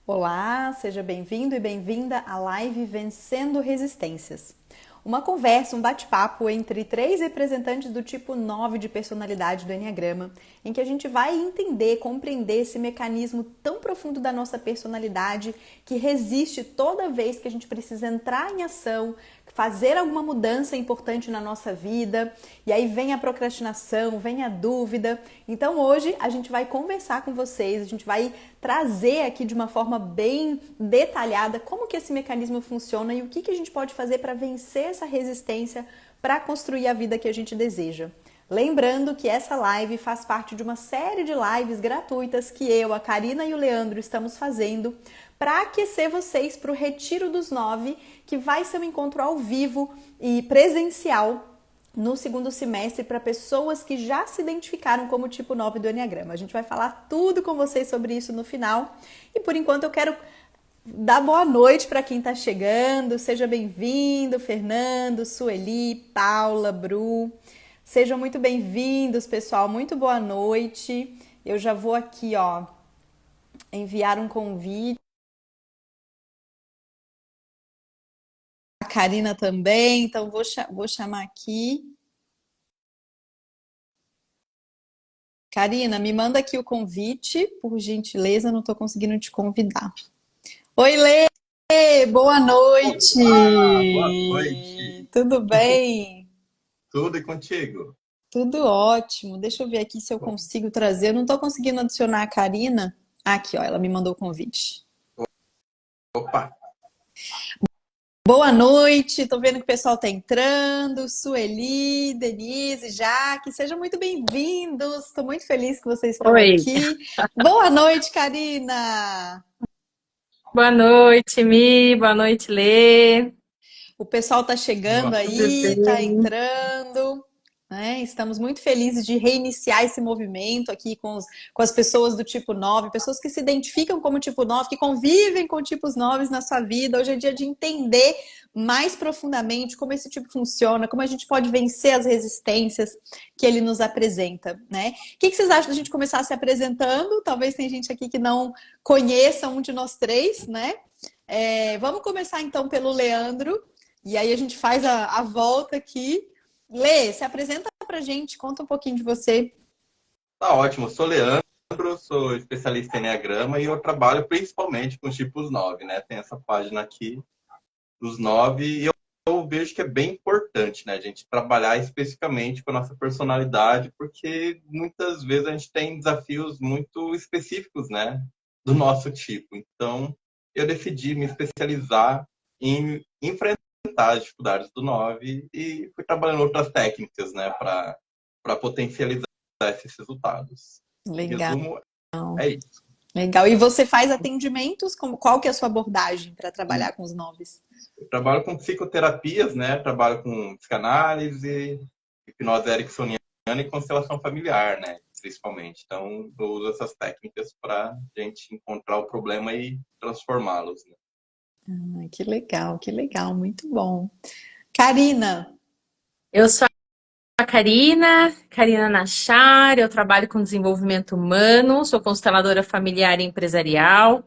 Olá, seja bem-vindo e bem-vinda à live Vencendo Resistências. Uma conversa, um bate-papo entre três representantes do tipo 9 de personalidade do Enneagrama, em que a gente vai entender, compreender esse mecanismo tão profundo da nossa personalidade que resiste toda vez que a gente precisa entrar em ação, fazer alguma mudança importante na nossa vida, e aí vem a procrastinação, vem a dúvida. Então hoje a gente vai conversar com vocês, a gente vai trazer aqui de uma forma bem detalhada como que esse mecanismo funciona e o que a gente pode fazer para vencer essa resistência para construir a vida que a gente deseja. Lembrando que essa live faz parte de uma série de lives gratuitas que eu, a Karina e o Leandro estamos fazendo para aquecer vocês para o Retiro dos 9, que vai ser um encontro ao vivo e presencial no segundo semestre para pessoas que já se identificaram como tipo 9 do Enneagrama. A gente vai falar tudo com vocês sobre isso no final. E por enquanto eu quero dar boa noite para quem está chegando. Seja bem-vindo, Fernando, Sueli, Paula, Bru. Sejam muito bem-vindos, pessoal. Muito boa noite. Eu já vou aqui, ó, enviar um convite. A Karina também, então vou chamar aqui. Karina, me manda aqui o convite, por gentileza, não estou conseguindo te convidar. Oi, Lê! Boa noite! Olá, boa noite. Tudo bem? Tudo e contigo? Tudo ótimo. Deixa eu ver aqui se eu Bom, consigo trazer. Eu não estou conseguindo adicionar a Karina. Aqui, ó, ela me mandou o convite. opa, Boa noite, tô vendo que o pessoal tá entrando. Sueli, Denise, Jaque, sejam muito bem-vindos. Estou muito feliz que vocês estão Oi, aqui. Boa noite, Karina. boa noite, Mi, boa noite, Lê. O pessoal tá chegando boa Tudo aí, tá bem? entrando, né? Estamos muito felizes de reiniciar esse movimento aqui com as pessoas do tipo 9, pessoas que se identificam como tipo 9, que convivem com tipos 9 na sua vida. Hoje é dia de entender mais profundamente como esse tipo funciona, como a gente pode vencer as resistências que ele nos apresenta, né? O que vocês acham da gente começar se apresentando? Talvez tem gente aqui que não conheça um de nós três, né? Vamos começar então pelo Leandro. E aí a gente faz a volta aqui. Lê, se apresenta pra gente, conta um pouquinho de você. tá ótimo. Sou Leandro, sou especialista em Enneagrama e eu trabalho principalmente com os tipos 9, né? Tem essa página aqui dos 9 e eu vejo que é bem importante, né, a gente trabalhar especificamente com a nossa personalidade, porque muitas vezes a gente tem desafios muito específicos, né, do nosso tipo. Então, eu decidi me especializar em enfrentar as dificuldades do 9 e fui trabalhando outras técnicas, né, para potencializar esses resultados. Em Legal, resumo, é isso. legal. E você faz atendimentos? Qual que é a sua abordagem para trabalhar com os noves? Eu trabalho com psicoterapias, né? Trabalho com psicanálise, hipnose ericksoniana e constelação familiar, né? Principalmente. Então, eu uso essas técnicas para a gente encontrar o problema e transformá-los, né? Que legal, muito bom. Karina, Eu sou a Karina Nachar, eu trabalho com desenvolvimento humano, sou consteladora familiar e empresarial,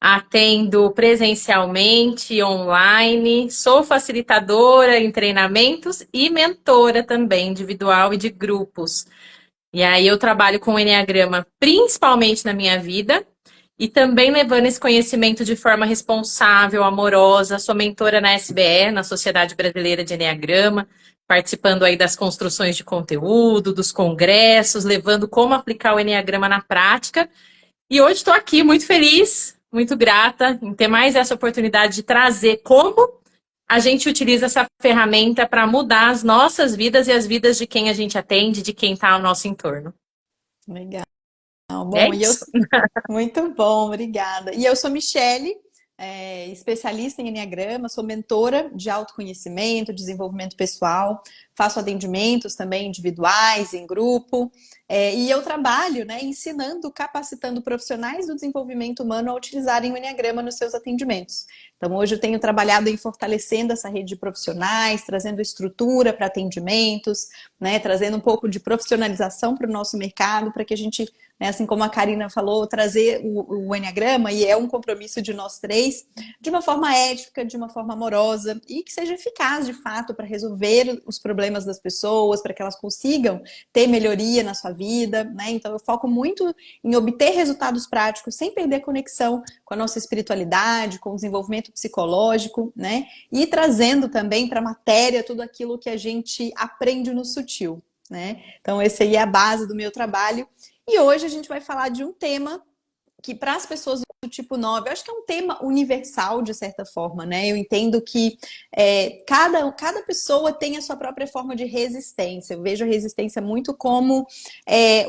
atendo presencialmente, online, sou facilitadora em treinamentos e mentora também, individual e de grupos. E aí eu trabalho com o Enneagrama principalmente na minha vida e também levando esse conhecimento de forma responsável, amorosa. Sou mentora na SBE, na Sociedade Brasileira de Enneagrama, participando aí das construções de conteúdo, dos congressos, levando como aplicar o Enneagrama na prática. E hoje estou aqui muito feliz, muito grata em ter mais essa oportunidade de trazer como a gente utiliza essa ferramenta para mudar as nossas vidas e as vidas de quem a gente atende, de quem está ao nosso entorno. legal. É Bom, isso. muito bom, obrigada. E eu sou Michele, especialista em Enneagrama, sou mentora de autoconhecimento, desenvolvimento pessoal. faço atendimentos também individuais, em grupo, e eu trabalho, né, ensinando, capacitando profissionais do desenvolvimento humano a utilizarem o Enneagrama nos seus atendimentos. Então, hoje eu tenho trabalhado em fortalecendo essa rede de profissionais, trazendo estrutura para atendimentos, né, trazendo um pouco de profissionalização para o nosso mercado, para que a gente, né, assim como a Karina falou, trazer o Enneagrama, e é um compromisso de nós três, de uma forma ética, de uma forma amorosa, e que seja eficaz, de fato, para resolver os problemas das pessoas, para que elas consigam ter melhoria na sua vida, né? Então, eu foco muito em obter resultados práticos, sem perder conexão com a nossa espiritualidade, com o desenvolvimento psicológico, né? E trazendo também para a matéria tudo aquilo que a gente aprende no sutil, né? Então, essa aí é a base do meu trabalho. E hoje a gente vai falar de um tema que, para as pessoas do tipo 9, eu acho que é um tema universal, de certa forma, né? Eu entendo que cada pessoa tem a sua própria forma de resistência. Eu vejo a resistência muito como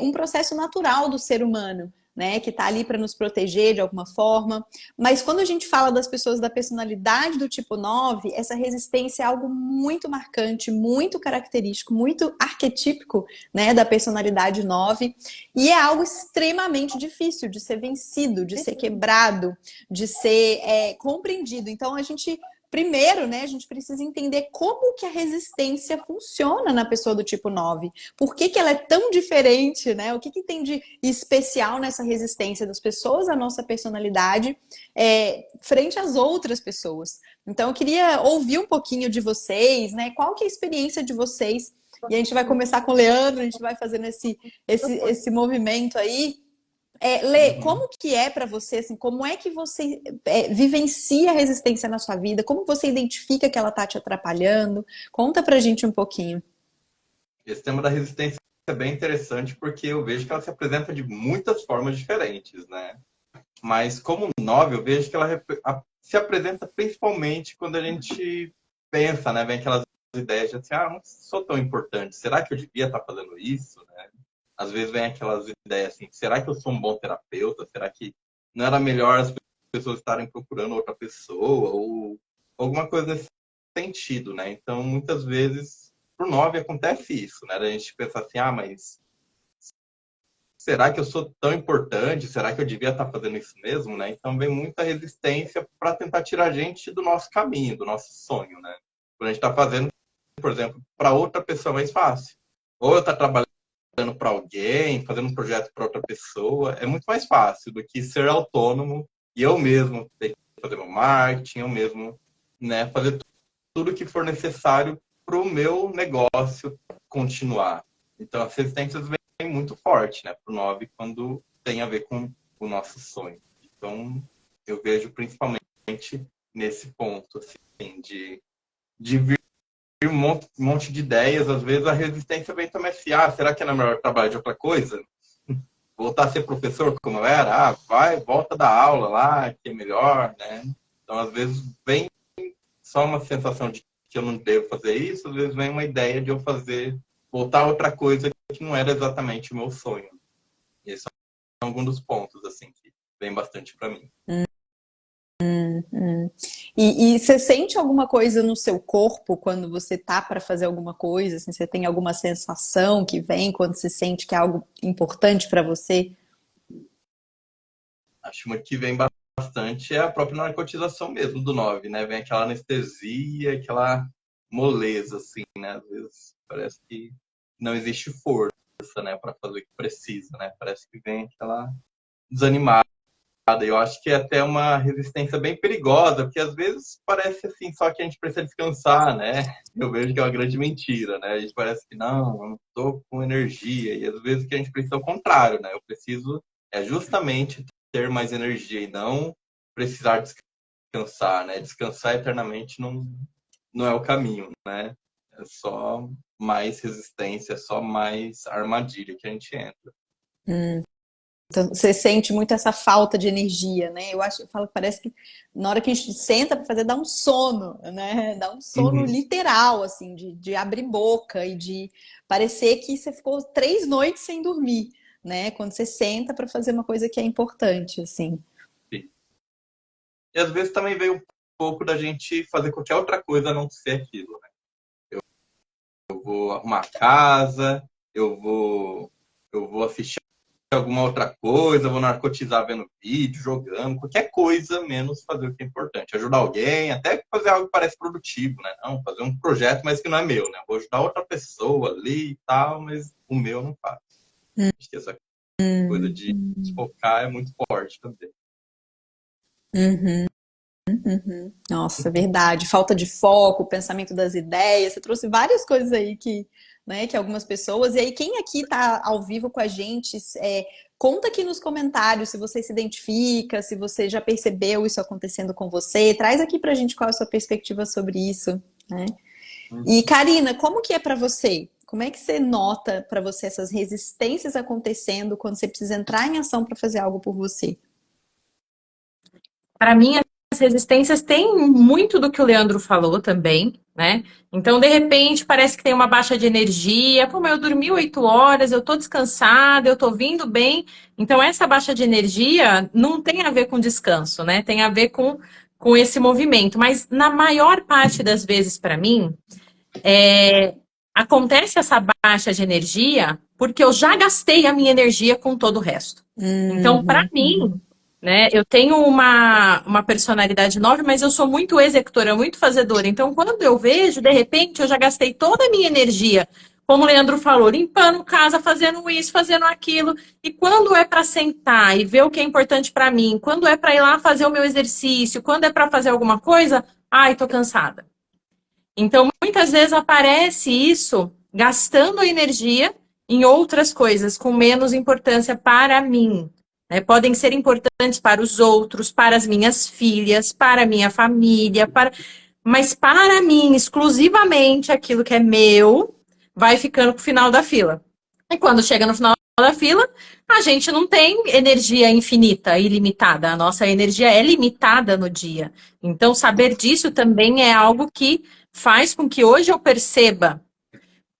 um processo natural do ser humano, né, que está ali para nos proteger de alguma forma. Mas quando a gente fala das pessoas da personalidade do tipo 9, essa resistência é algo muito marcante, muito característico, muito arquetípico, né, da personalidade 9, e é algo extremamente difícil de ser vencido, de ser quebrado, de ser compreendido. Então, primeiro, né, a gente precisa entender como que a resistência funciona na pessoa do tipo 9. Por que ela é tão diferente, né? O que tem de especial nessa resistência das pessoas à nossa personalidade frente às outras pessoas. Então, eu queria ouvir um pouquinho de vocês, né? Qual que é a experiência de vocês? E a gente vai começar com o Leandro, a gente vai fazendo esse movimento aí. Lê, como que é para você, assim, como é que você vivencia a resistência na sua vida? Como você identifica que ela tá te atrapalhando? Conta pra gente um pouquinho. Esse tema da resistência é bem interessante porque eu vejo que ela se apresenta de muitas formas diferentes, né? Mas como 9, eu vejo que ela se apresenta principalmente quando a gente pensa, né? Vem aquelas ideias de assim, não sou tão importante, será que eu devia estar fazendo isso, né? Às vezes vem aquelas ideias assim, será que eu sou um bom terapeuta? Será que não era melhor as pessoas estarem procurando outra pessoa? Ou alguma coisa nesse sentido, né? Então, muitas vezes, pro 9 acontece isso, né? A gente pensa assim, mas será que eu sou tão importante? Será que eu devia estar fazendo isso mesmo, né? Então, vem muita resistência para tentar tirar a gente do nosso caminho, do nosso sonho, né? Quando a gente está fazendo, por exemplo, para outra pessoa é mais fácil. Ou eu estou trabalhando para alguém, fazendo um projeto para outra pessoa, é muito mais fácil do que ser autônomo e eu mesmo ter que fazer meu marketing, eu mesmo, né, fazer tudo que for necessário para o meu negócio continuar. Então, as resistências vêm muito forte, né, para o 9 quando tem a ver com o nosso sonho. Então, eu vejo principalmente nesse ponto, assim, de vir um monte de ideias, às vezes a resistência vem também assim, será que não é melhor trabalhar de outra coisa? Voltar a ser professor como eu era? Volta da aula lá, que é melhor, né? Então, às vezes, vem só uma sensação de que eu não devo fazer isso, às vezes vem uma ideia de eu voltar a outra coisa que não era exatamente o meu sonho. E esse é algum dos pontos, assim, que vem bastante para mim. E você sente alguma coisa no seu corpo quando você tá para fazer alguma coisa? Assim, você tem alguma sensação que vem quando você sente que é algo importante para você? Acho que vem bastante é a própria narcotização mesmo do 9, né? Vem aquela anestesia, aquela moleza, assim, né? Às vezes parece que não existe força, né, para fazer o que precisa, né? Parece que vem aquela desanimada. Eu acho que é até uma resistência bem perigosa, porque às vezes parece assim, só que a gente precisa descansar, né? Eu vejo que é uma grande mentira, né? A gente parece que não, eu não tô com energia. E às vezes que a gente precisa é o contrário, né? Eu preciso justamente ter mais energia e não precisar descansar, né? Descansar eternamente não é o caminho, né? É só mais resistência, é só mais armadilha que a gente entra. Então, você sente muito essa falta de energia, né? Eu falo que parece que na hora que a gente senta para fazer, dá um sono, né? Dá um sono literal, assim, de abrir boca e de parecer que você ficou 3 noites sem dormir, né? Quando você senta para fazer uma coisa que é importante, assim. Sim. E às vezes também veio um pouco da gente fazer qualquer outra coisa a não ser aquilo, né? Eu vou arrumar a casa, eu vou assistir alguma outra coisa, vou narcotizar vendo vídeo, jogando, qualquer coisa menos fazer o que é importante. Ajudar alguém, até fazer algo que parece produtivo, né? Não, fazer um projeto, mas que não é meu, né? Vou ajudar outra pessoa ali e tal, mas o meu não faço. Acho que essa coisa de focar é muito forte também. Uhum, uhum. Nossa, verdade. Falta de foco, pensamento das ideias. Você trouxe várias coisas aí que, né, que algumas pessoas. E aí, quem aqui tá ao vivo com a gente, conta aqui nos comentários se você se identifica, se você já percebeu isso acontecendo com você. Traz aqui pra gente qual é a sua perspectiva sobre isso, né? E Karina, como que é pra você? Como é que você nota pra você essas resistências acontecendo quando você precisa entrar em ação pra fazer algo por você? Para mim, as resistências têm muito do que o Leandro falou também, né? Então, de repente, parece que tem uma baixa de energia. Pô, mas eu dormi 8 horas, eu tô descansada, eu tô vindo bem. Então, essa baixa de energia não tem a ver com descanso, né? Tem a ver com esse movimento. Mas, na maior parte das vezes, para mim, acontece essa baixa de energia porque eu já gastei a minha energia com todo o resto. Então, para Uhum. mim, né, eu tenho uma personalidade nova, mas eu sou muito executora, muito fazedora. Então, quando eu vejo, de repente, eu já gastei toda a minha energia, como o Leandro falou, limpando casa, fazendo isso, fazendo aquilo. E quando é para sentar e ver o que é importante para mim, quando é para ir lá fazer o meu exercício, quando é para fazer alguma coisa, ai, tô cansada. Então, muitas vezes aparece isso gastando energia em outras coisas com menos importância para mim. Né? Podem ser importantes para os outros, para as minhas filhas, para a minha família, mas para mim, exclusivamente aquilo que é meu, vai ficando para o final da fila. E quando chega no final da fila, a gente não tem energia infinita, ilimitada. A nossa energia é limitada no dia. Então, saber disso também é algo que faz com que hoje eu perceba.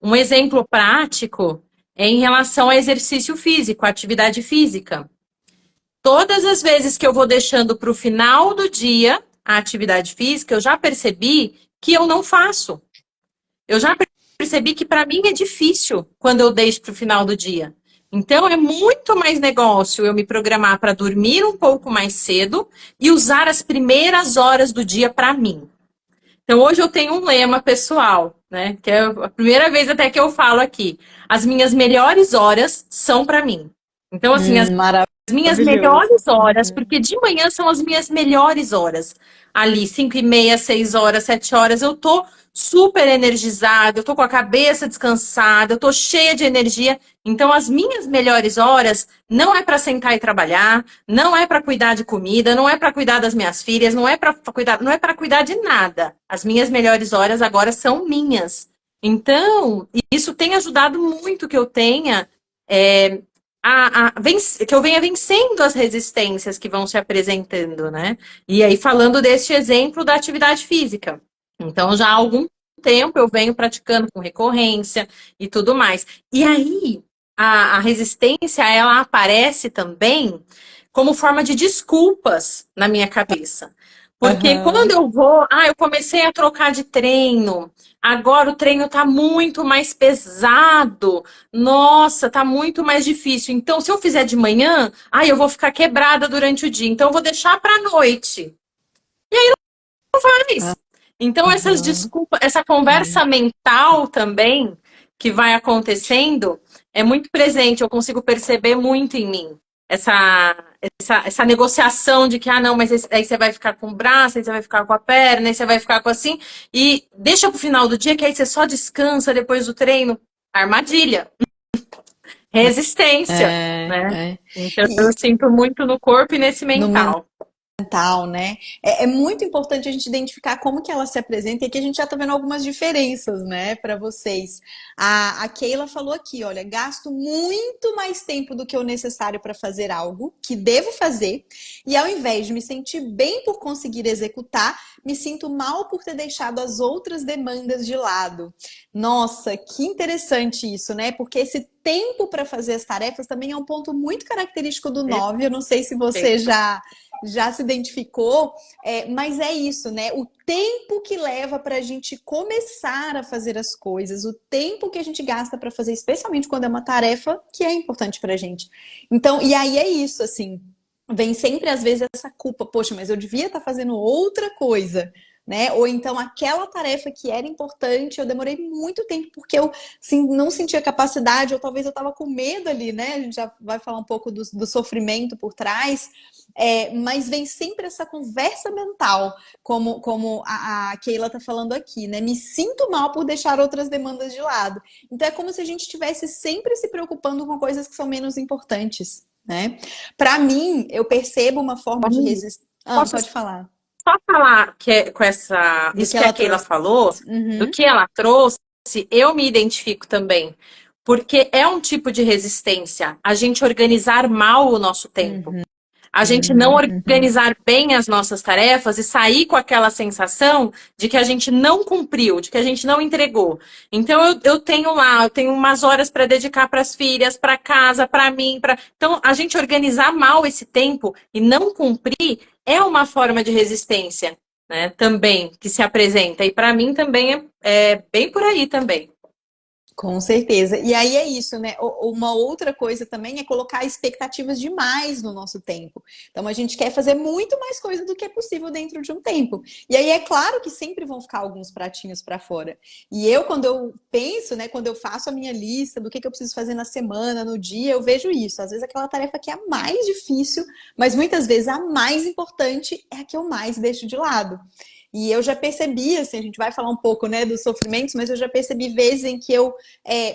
Um exemplo prático é em relação ao exercício físico, à atividade física. Todas as vezes que eu vou deixando para o final do dia a atividade física, eu já percebi que eu não faço. Eu já percebi que para mim é difícil quando eu deixo para o final do dia. Então é muito mais negócio eu me programar para dormir um pouco mais cedo e usar as primeiras horas do dia para mim. Então hoje eu tenho um lema pessoal, né? Que é a primeira vez até que eu falo aqui. As minhas melhores horas são para mim. Então, assim, as minhas Maravilhoso. melhores horas, porque de manhã são as minhas melhores horas. Ali, 5h30, 6 horas, 7 horas, eu tô super energizada, eu tô com a cabeça descansada, eu tô cheia de energia. Então, as minhas melhores horas não é para sentar e trabalhar, não é para cuidar de comida, não é para cuidar das minhas filhas, não é para cuidar de nada. As minhas melhores horas agora são minhas. Então, isso tem ajudado muito que eu tenha que eu venha vencendo as resistências que vão se apresentando, né? E aí, falando deste exemplo da atividade física. Então, já há algum tempo eu venho praticando com recorrência e tudo mais. E aí, a resistência, ela aparece também como forma de desculpas na minha cabeça. Porque quando Aham. eu vou, eu comecei a trocar de treino, agora o treino tá muito mais pesado, nossa, tá muito mais difícil. Então, se eu fizer de manhã, eu vou ficar quebrada durante o dia, então eu vou deixar pra noite. Faz. Então, essas Aham. desculpas, essa conversa mental também que vai acontecendo é muito presente, eu consigo perceber muito em mim. Essa negociação de que, não, mas aí você vai ficar com o braço, aí você vai ficar com a perna, aí você vai ficar com assim, e deixa pro final do dia, que aí você só descansa depois do treino. Armadilha, resistência, É, né? é. Então, eu E sinto muito no corpo e nesse no mental. mental, né? É muito importante a gente identificar como que ela se apresenta e aqui a gente já tá vendo algumas diferenças, né, para vocês. A Keila falou aqui, olha, gasto muito mais tempo do que o necessário para fazer algo que devo fazer e ao invés de me sentir bem por conseguir executar, me sinto mal por ter deixado as outras demandas de lado. Nossa, que interessante isso, né? Porque esse tempo para fazer as tarefas também é um ponto muito característico do 9. Eu não sei se você já se identificou, mas é isso, né? O tempo que leva para a gente começar a fazer as coisas, o tempo que a gente gasta para fazer, especialmente quando é uma tarefa que é importante para a gente. Então, e aí é isso, assim, vem sempre às vezes essa culpa, poxa, mas eu devia estar fazendo outra coisa. Né? Ou então aquela tarefa que era importante, eu demorei muito tempo porque eu assim, não sentia capacidade, ou talvez eu estava com medo ali, né? A gente já vai falar um pouco do sofrimento por trás, mas vem sempre essa conversa mental, como a Keila está falando aqui, né? Me sinto mal por deixar outras demandas de lado. Então é como se a gente estivesse sempre se preocupando com coisas que são menos importantes, né? Para mim, eu percebo uma forma de resistência. Ah, Posso pode falar. só falar com Do isso que que a ela Keila trouxe. falou, do Uhum. que ela trouxe, eu me identifico também. Porque é um tipo de resistência a gente organizar mal o nosso tempo. Uhum. A gente não organizar bem as nossas tarefas e sair com aquela sensação de que a gente não cumpriu, de que a gente não entregou. Então eu tenho umas horas para dedicar para as filhas, para casa, para mim, então a gente organizar mal esse tempo e não cumprir é uma forma de resistência, né? Também que se apresenta e para mim também é bem por aí também. Com certeza. E aí é isso, né? Uma outra coisa também é colocar expectativas demais no nosso tempo. Então a gente quer fazer muito mais coisa do que é possível dentro de um tempo. E aí é claro que sempre vão ficar alguns pratinhos para fora. E eu, quando eu penso, né, quando eu faço a minha lista do que eu preciso fazer na semana, no dia, eu vejo isso. Às vezes aquela tarefa que é a mais difícil, mas muitas vezes a mais importante é a que eu mais deixo de lado. E eu já percebi, assim, a gente vai falar um pouco, né, dos sofrimentos, mas eu já percebi vezes em que eu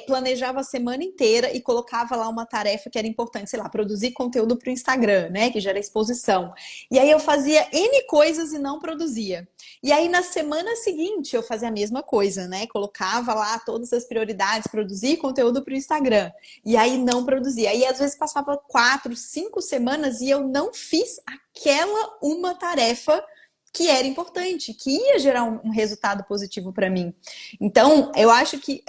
planejava a semana inteira e colocava lá uma tarefa que era importante, sei lá, produzir conteúdo para o Instagram, né, que gera exposição. E aí eu fazia N coisas e não produzia. E aí na semana seguinte eu fazia a mesma coisa, né, colocava lá todas as prioridades, produzir conteúdo para o Instagram. E aí não produzia. Aí às vezes passava 4, 5 semanas e eu não fiz aquela uma tarefa que era importante, que ia gerar um resultado positivo para mim. Então, eu acho que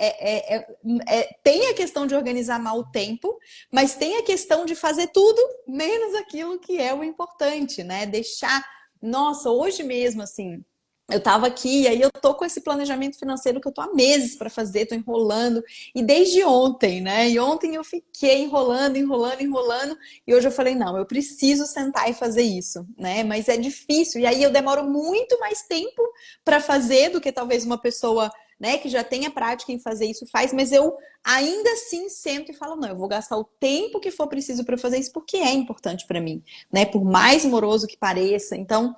tem a questão de organizar mal o tempo, mas tem a questão de fazer tudo menos aquilo que é o importante, né? Deixar. Nossa, hoje mesmo, assim. Eu estava aqui e aí eu tô com esse planejamento financeiro que eu tô há meses para fazer, tô enrolando. E desde ontem, né? E ontem eu fiquei enrolando, e hoje eu falei, não, eu preciso sentar e fazer isso, né? Mas é difícil. E aí eu demoro muito mais tempo para fazer do que talvez uma pessoa, né, que já tenha prática em fazer isso faz, mas eu ainda assim sento e falo, não, eu vou gastar o tempo que for preciso para fazer isso porque é importante para mim, né? Por mais moroso que pareça. Então,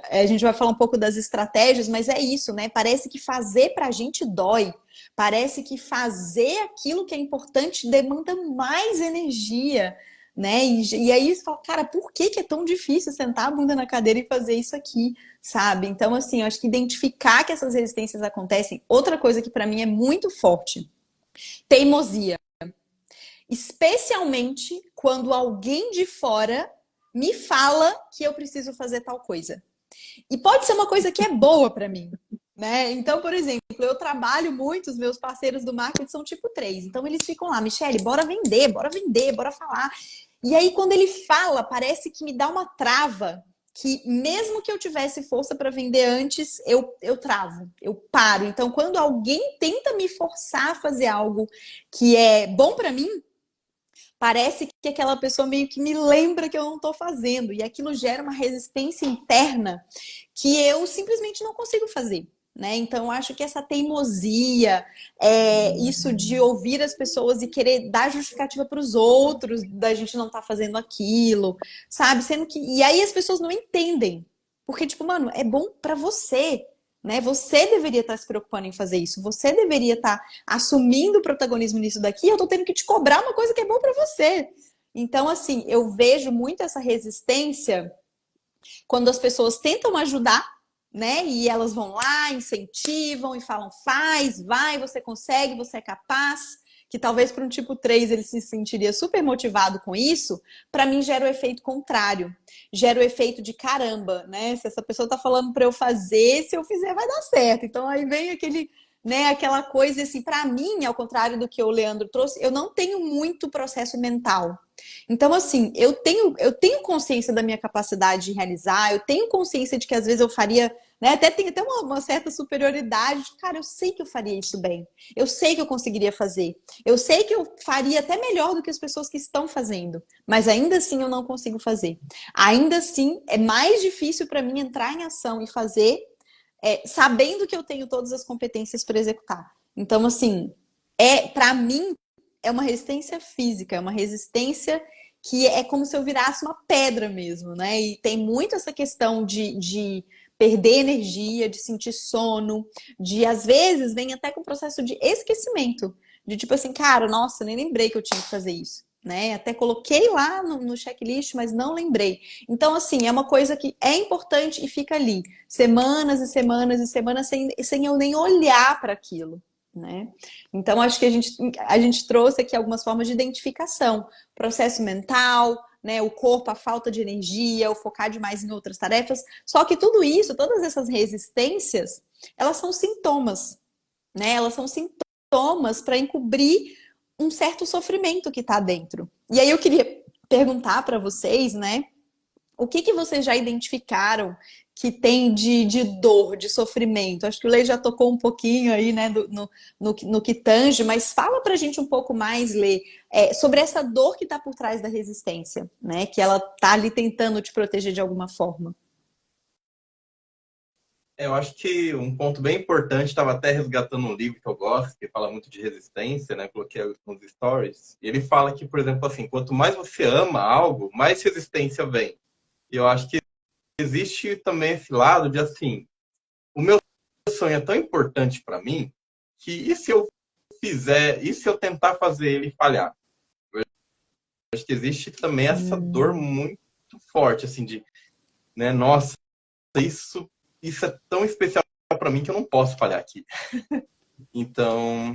a gente vai falar um pouco das estratégias, mas é isso, né? Parece que fazer pra gente dói. Parece que fazer aquilo que é importante demanda mais energia, né? E aí você fala, cara, por que é tão difícil sentar a bunda na cadeira e fazer isso aqui, sabe? Então, assim, eu acho que identificar que essas resistências acontecem. Outra coisa que pra mim é muito forte, teimosia. Especialmente quando alguém de fora me fala que eu preciso fazer tal coisa. E pode ser uma coisa que é boa para mim, né? Então, por exemplo, eu trabalho muito, os meus parceiros do marketing são tipo 3. Então, eles ficam lá, Michele, bora vender, bora falar. E aí, quando ele fala, parece que me dá uma trava, que mesmo que eu tivesse força para vender antes, eu travo, eu paro. Então, quando alguém tenta me forçar a fazer algo que é bom para mim, parece que aquela pessoa meio que me lembra que eu não estou fazendo. E aquilo gera uma resistência interna que eu simplesmente não consigo fazer. Né? Então, eu acho que essa teimosia, isso de ouvir as pessoas e querer dar justificativa para os outros da gente não estar fazendo aquilo, sabe? Sendo que. E aí as pessoas não entendem. Porque, tipo, mano, é bom para você. Né? Você deveria estar se preocupando em fazer isso. Você deveria estar assumindo o protagonismo nisso daqui. Eu tô tendo que te cobrar uma coisa que é bom para você. Então, assim, eu vejo muito essa resistência quando as pessoas tentam ajudar, né? E elas vão lá, incentivam e falam: faz, vai, você consegue, você é capaz. Que talvez para um tipo 3 ele se sentiria super motivado com isso, para mim gera o efeito contrário. Gera o efeito de caramba, né? Se essa pessoa tá falando para eu fazer, se eu fizer vai dar certo. Então aí vem aquele, né? Aquela coisa assim, para mim, ao contrário do que o Leandro trouxe, eu não tenho muito processo mental. Então, assim, eu tenho consciência da minha capacidade de realizar, eu tenho consciência de que às vezes eu faria, né? Até tem até uma certa superioridade. Cara, eu sei que eu faria isso bem. Eu sei que eu conseguiria fazer. Eu sei que eu faria até melhor do que as pessoas que estão fazendo. Mas ainda assim eu não consigo fazer. Ainda assim, é mais difícil para mim entrar em ação e fazer sabendo que eu tenho todas as competências para executar. Então, assim, para mim, é uma resistência física, é uma resistência que é como se eu virasse uma pedra mesmo, né? E tem muito essa questão de perder energia, de sentir sono, de às vezes vem até com o processo de esquecimento, de tipo assim, cara, nossa, nem lembrei que eu tinha que fazer isso. Né? Até coloquei lá no checklist, mas não lembrei. Então, assim, é uma coisa que é importante e fica ali, semanas e semanas e semanas, sem eu nem olhar para aquilo. Né? Então, acho que a gente trouxe aqui algumas formas de identificação: processo mental, né, o corpo, a falta de energia, o focar demais em outras tarefas. Só que tudo isso, todas essas resistências, elas são sintomas, né? Elas são sintomas para encobrir um certo sofrimento que está dentro. E aí eu queria perguntar para vocês, né? O que vocês já identificaram que tem de dor, de sofrimento? Acho que o Lei já tocou um pouquinho aí, né, no que tange, mas fala pra gente um pouco mais, Lei, sobre essa dor que está por trás da resistência, né? Que ela tá ali tentando te proteger de alguma forma. Eu acho que um ponto bem importante, estava até resgatando um livro que eu gosto, que fala muito de resistência, né? Coloquei nos stories. E ele fala que, por exemplo, assim, quanto mais você ama algo, mais resistência vem. E eu acho que existe também esse lado de, assim, o meu sonho é tão importante para mim que e se eu fizer, e se eu tentar fazer ele falhar? Eu acho que existe também essa dor muito forte, assim, de, né? Nossa, isso, isso é tão especial para mim que eu não posso falhar aqui. Então,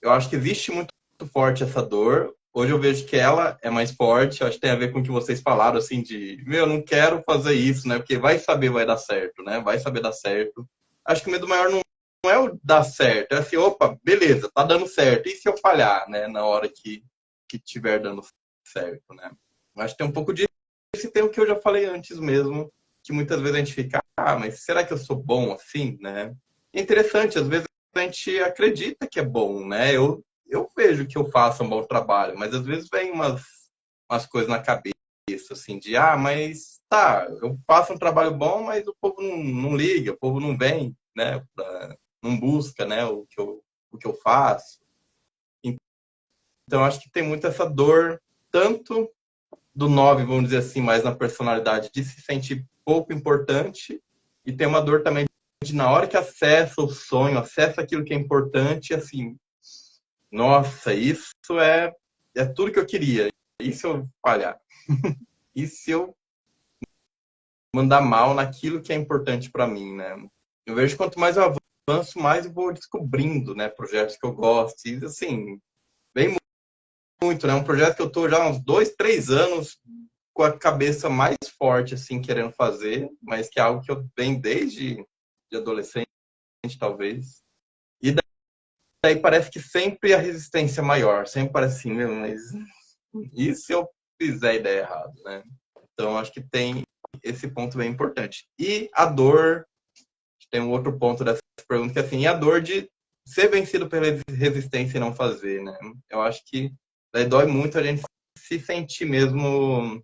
eu acho que existe muito forte essa dor. Hoje eu vejo que ela é mais forte. Eu acho que tem a ver com o que vocês falaram, assim, de, meu, eu não quero fazer isso, né? Porque vai saber vai dar certo, né? Vai saber dar certo. Acho que o medo maior não é o dar certo. É assim, opa, beleza, tá dando certo. E se eu falhar, né? Na hora que tiver dando certo, né? Eu acho que tem um pouco disso e tem o que eu já falei antes mesmo, que muitas vezes a gente fica, mas será que eu sou bom assim, né? É interessante, às vezes a gente acredita que é bom, né? Eu vejo que eu faço um bom trabalho, mas às vezes vem umas coisas na cabeça, assim, de, mas tá, eu faço um trabalho bom, mas o povo não liga, o povo não vem, né? Não busca, né, o que eu faço. Então, acho que tem muito essa dor, tanto do 9 vamos dizer assim, mais na personalidade, de se sentir pouco importante, e tem uma dor também de, na hora que acessa o sonho, acessa aquilo que é importante, assim, nossa, isso é tudo que eu queria. E se eu falhar? E se eu mandar mal naquilo que é importante para mim, né? Eu vejo que quanto mais eu avanço, mais eu vou descobrindo, né, projetos que eu gosto. E, assim, bem muito, né? Um projeto que eu tô já há uns 2, 3 anos com a cabeça mais forte, assim, querendo fazer, mas que é algo que eu venho desde de adolescente, talvez. E daí parece que sempre a resistência é maior, sempre parece assim, meu, mas e se eu fizer a ideia errada, né? Então, acho que tem esse ponto bem importante. E a dor, tem um outro ponto dessa pergunta, que é assim, e a dor de ser vencido pela resistência e não fazer, né? Eu acho que daí dói muito a gente se sentir mesmo,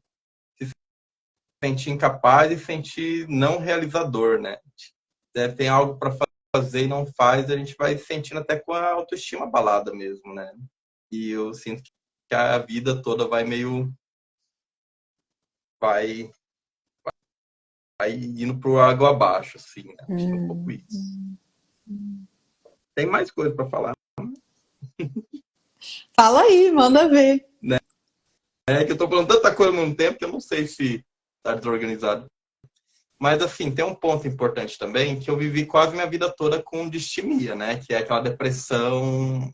se sentir incapaz e sentir não realizador, né? Tem algo para fazer e não faz, a gente vai se sentindo até com a autoestima abalada mesmo, né? E eu sinto que a vida toda vai meio vai vai indo pro água abaixo, assim, né? Acho que é um pouco isso. Tem mais coisa para falar, Fala aí, manda ver. né? É que eu tô falando tanta coisa ao mesmo tempo que eu não sei se tá desorganizado. Mas, assim, tem um ponto importante também, que eu vivi quase minha vida toda com distimia, né? Que é aquela depressão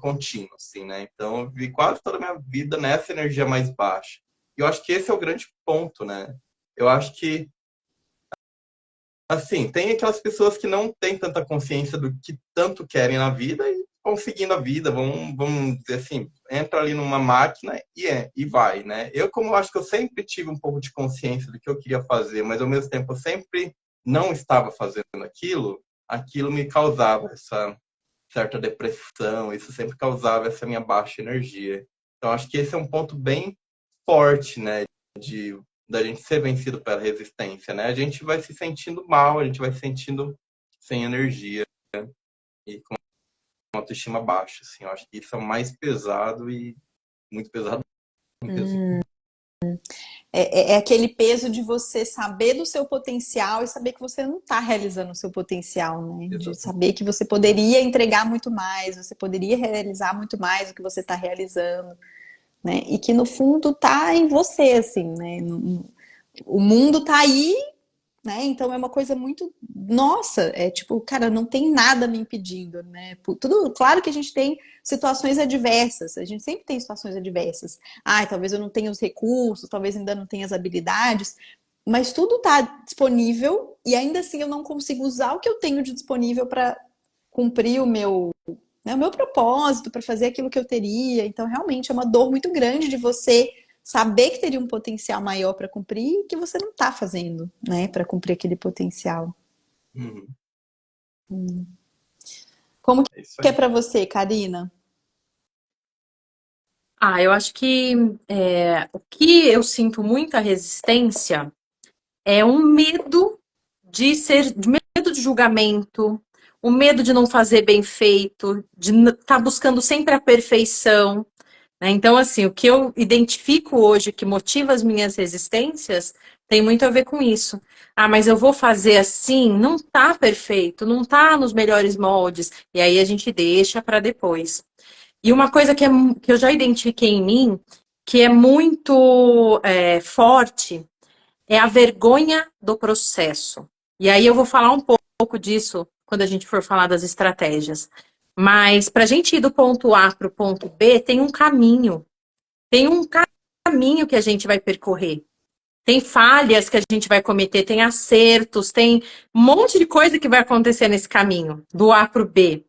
contínua, assim, né? Então, eu vivi quase toda a minha vida nessa energia mais baixa. E eu acho que esse é o grande ponto, né? Eu acho que assim, tem aquelas pessoas que não têm tanta consciência do que tanto querem na vida e vão seguindo a vida, vamos dizer assim, entra ali numa máquina e vai, né? Eu, como acho que eu sempre tive um pouco de consciência do que eu queria fazer, mas ao mesmo tempo eu sempre não estava fazendo aquilo me causava essa certa depressão, isso sempre causava essa minha baixa energia. Então, acho que esse é um ponto bem forte, né, da gente ser vencido pela resistência, né? A gente vai se sentindo mal, a gente vai se sentindo sem energia e com autoestima baixa, assim. Eu acho que isso é o mais pesado e muito pesado mesmo. É aquele peso de você saber do seu potencial e saber que você não está realizando o seu potencial, né? De Exatamente. saber que você poderia entregar muito mais, você poderia realizar muito mais do que você está realizando, né? E que no fundo tá em você, assim, né? O mundo tá aí, né? Então é uma coisa muito nossa, é tipo, cara, não tem nada me impedindo, né? Tudo, claro que a gente tem situações adversas, a gente sempre tem situações adversas. Ah, talvez eu não tenha os recursos, talvez ainda não tenha as habilidades, mas tudo tá disponível e ainda assim eu não consigo usar o que eu tenho de disponível para cumprir o meu propósito, para fazer aquilo que eu teria. Então, realmente é uma dor muito grande de você saber que teria um potencial maior para cumprir e que você não está fazendo, né, para cumprir aquele potencial. Uhum. Como É isso que é aí. para você, Karina? Eu acho que o que eu sinto muita resistência é um medo de medo de julgamento, o medo de não fazer bem feito, de estar buscando sempre a perfeição, né? Então, assim, o que eu identifico hoje que motiva as minhas resistências tem muito a ver com isso. Ah, mas eu vou fazer assim, não tá perfeito, não tá nos melhores moldes, e aí a gente deixa para depois. E uma coisa que eu já identifiquei em mim, que é muito forte, é a vergonha do processo. E aí eu vou falar um pouco disso quando a gente for falar das estratégias. Mas para a gente ir do ponto A para o ponto B, tem um caminho que a gente vai percorrer. Tem falhas que a gente vai cometer, tem acertos, tem um monte de coisa que vai acontecer nesse caminho, do A para o B.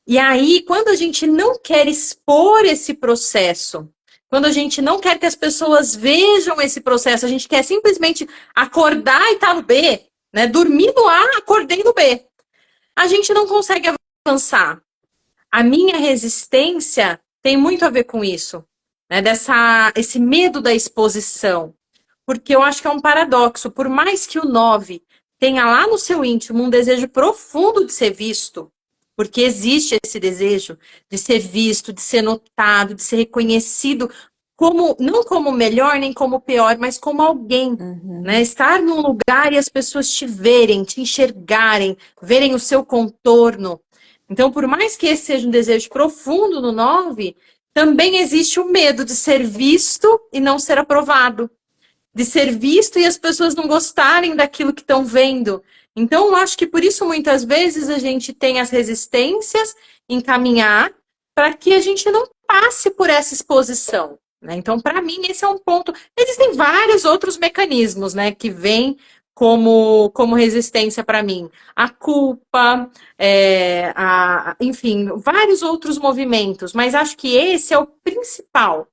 E aí, quando a gente não quer expor esse processo, quando a gente não quer que as pessoas vejam esse processo, a gente quer simplesmente acordar e estar no B, né? Dormir no A, acordei no B. A gente não consegue avançar. A minha resistência tem muito a ver com isso, né? Esse medo da exposição. Porque eu acho que é um paradoxo. Por mais que o 9 tenha lá no seu íntimo um desejo profundo de ser visto, porque existe esse desejo de ser visto, de ser notado, de ser reconhecido como não como melhor nem como pior, mas como alguém, né? Estar num lugar e as pessoas te verem, te enxergarem, verem o seu contorno. Então, por mais que esse seja um desejo profundo no 9, também existe o medo de ser visto e não ser aprovado, de ser visto e as pessoas não gostarem daquilo que estão vendo. Então, eu acho que por isso muitas vezes a gente tem as resistências em caminhar para que a gente não passe por essa exposição, né? Então, para mim, esse é um ponto. Existem vários outros mecanismos, né, que vêm como resistência para mim. A culpa, enfim, vários outros movimentos, mas acho que esse é o principal,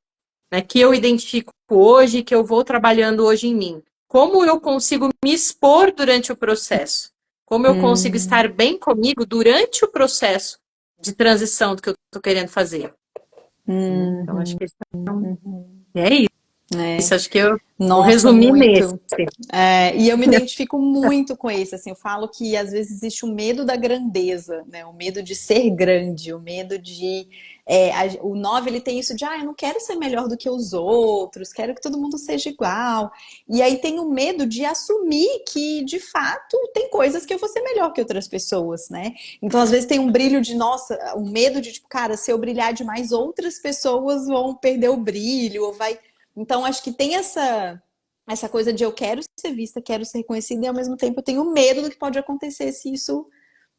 né, que eu identifico hoje, que eu vou trabalhando hoje em mim. Como eu consigo me expor durante o processo? Como eu consigo estar bem comigo durante o processo de transição do que eu estou querendo fazer? Então, acho que é isso. Acho que eu vou Nossa, resumir nesse. muito. E eu me identifico muito com isso, assim, eu falo que às vezes existe o medo da grandeza, né? O medo de ser grande, o medo de... o 9, ele tem isso de, eu não quero ser melhor do que os outros, quero que todo mundo seja igual. E aí tem o medo de assumir que, de fato, tem coisas que eu vou ser melhor que outras pessoas, né? Então, às vezes tem um brilho de, nossa, um medo de, tipo, cara, se eu brilhar demais, outras pessoas vão perder o brilho, ou vai... Então, acho que tem essa coisa de eu quero ser vista, quero ser reconhecida, e ao mesmo tempo eu tenho medo do que pode acontecer se isso,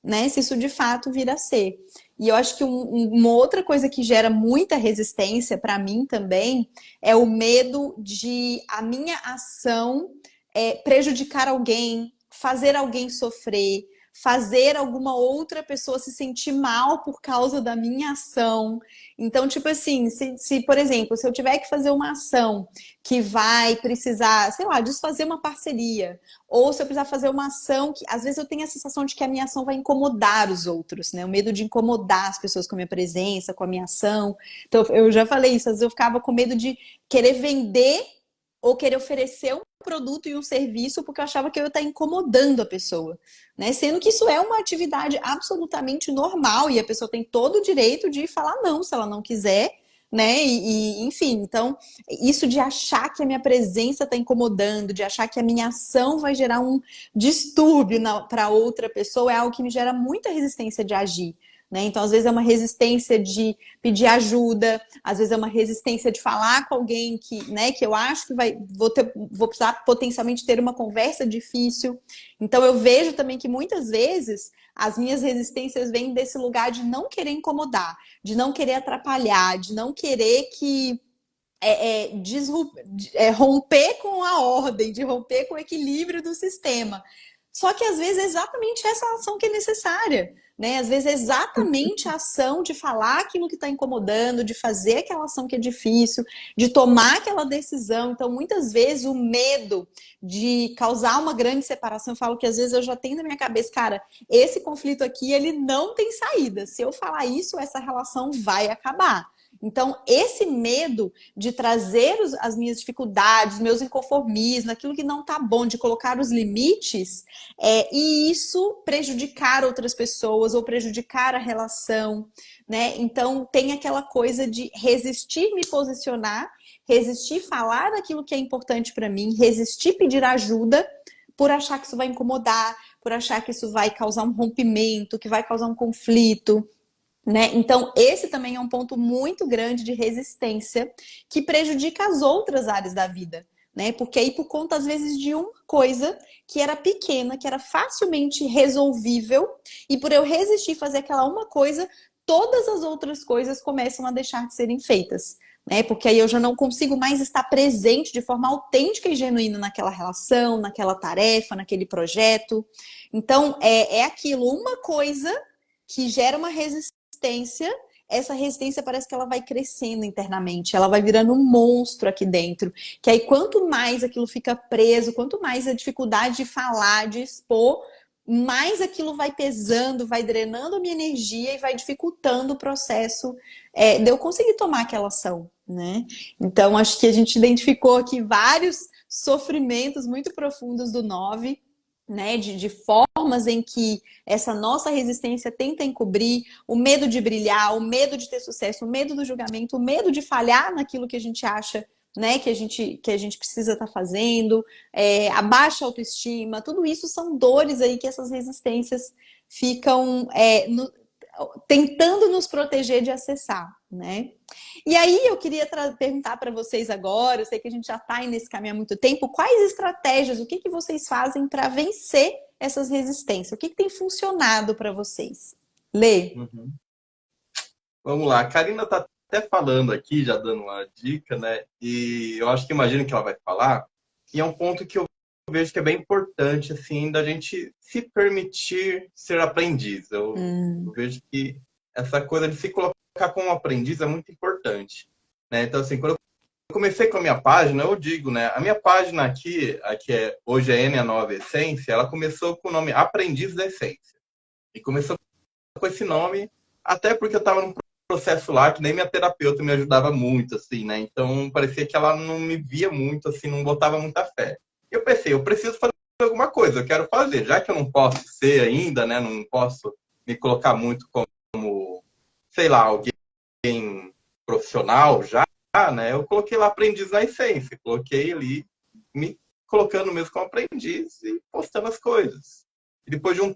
né, se isso de fato vir a ser. E eu acho que uma outra coisa que gera muita resistência para mim também é o medo de a minha ação prejudicar alguém, fazer alguém sofrer, fazer alguma outra pessoa se sentir mal por causa da minha ação. Então, tipo assim, por exemplo, se eu tiver que fazer uma ação que vai precisar, sei lá, desfazer uma parceria, ou se eu precisar fazer uma ação que, às vezes eu tenho a sensação de que a minha ação vai incomodar os outros, né? O medo de incomodar as pessoas com a minha presença, com a minha ação. Então, eu já falei isso, às vezes eu ficava com medo de querer vender ou querer oferecer um produto e um serviço porque eu achava que eu ia estar incomodando a pessoa, né? Sendo que isso é uma atividade absolutamente normal e a pessoa tem todo o direito de falar não se ela não quiser, né? Enfim, então, isso de achar que a minha presença está incomodando, de achar que a minha ação vai gerar um distúrbio para outra pessoa é algo que me gera muita resistência de agir. Né? Então, às vezes é uma resistência de pedir ajuda, às vezes é uma resistência de falar com alguém que, né, que eu acho que vou precisar potencialmente ter uma conversa difícil. Então, eu vejo também que muitas vezes as minhas resistências vêm desse lugar de não querer incomodar, de não querer atrapalhar, de não querer que romper com a ordem, de romper com o equilíbrio do sistema. Só que às vezes é exatamente essa ação que é necessária, né? Às vezes é exatamente a ação de falar aquilo que está incomodando, de fazer aquela ação que é difícil, de tomar aquela decisão. Então, muitas vezes o medo de causar uma grande separação, eu falo que às vezes eu já tenho na minha cabeça, cara, esse conflito aqui, ele não tem saída. Se eu falar isso, essa relação vai acabar. Então, esse medo de trazer as minhas dificuldades, meus inconformismos, aquilo que não tá bom, de colocar os limites, e isso prejudicar outras pessoas ou prejudicar a relação, né? Então, tem aquela coisa de resistir me posicionar, resistir falar daquilo que é importante para mim, resistir pedir ajuda por achar que isso vai incomodar, por achar que isso vai causar um rompimento, que vai causar um conflito. Né? Então, esse também é um ponto muito grande de resistência que prejudica as outras áreas da vida. Né? Porque aí, por conta, às vezes, de uma coisa que era pequena, que era facilmente resolvível, e por eu resistir fazer aquela uma coisa, todas as outras coisas começam a deixar de serem feitas. Né? Porque aí eu já não consigo mais estar presente de forma autêntica e genuína naquela relação, naquela tarefa, naquele projeto. Então, é aquilo, uma coisa que gera uma resistência, essa resistência parece que ela vai crescendo internamente, ela vai virando um monstro aqui dentro, que aí quanto mais aquilo fica preso, quanto mais a dificuldade de falar, de expor, mais aquilo vai pesando, vai drenando a minha energia e vai dificultando o processo de eu conseguir tomar aquela ação, né? Então, acho que a gente identificou aqui vários sofrimentos muito profundos do 9, né, de formas em que essa nossa resistência tenta encobrir o medo de brilhar, o medo de ter sucesso, o medo do julgamento, o medo de falhar naquilo que a gente acha, né, que a gente precisa estar fazendo, a baixa autoestima, tudo isso são dores aí que essas resistências ficam tentando nos proteger de acessar, né? E aí eu queria perguntar para vocês agora, eu sei que a gente já está nesse caminho há muito tempo, quais estratégias, o que vocês fazem para vencer essas resistências? O que tem funcionado para vocês? Lê. Uhum. Vamos lá, a Karina está até falando aqui, já dando uma dica, né? E eu acho que imagino que ela vai falar, e é um ponto que eu vejo que é bem importante, assim, da gente se permitir ser aprendiz. Eu vejo que essa coisa de se colocar como aprendiz é muito importante, né? Então, assim, quando eu comecei com a minha página, eu digo, né? A minha página aqui hoje é NA9 Essência, ela começou com o nome Aprendiz da Essência. E começou com esse nome, até porque eu estava num processo lá que nem minha terapeuta me ajudava muito, assim, né? Então, parecia que ela não me via muito, assim, não botava muita fé. Eu pensei, eu preciso fazer alguma coisa, eu quero fazer. Já que eu não posso ser ainda, né? Não posso me colocar muito como, sei lá, alguém profissional já, né? Eu coloquei lá Aprendiz na Essência. Coloquei ali, me colocando mesmo como aprendiz e postando as coisas. E depois de um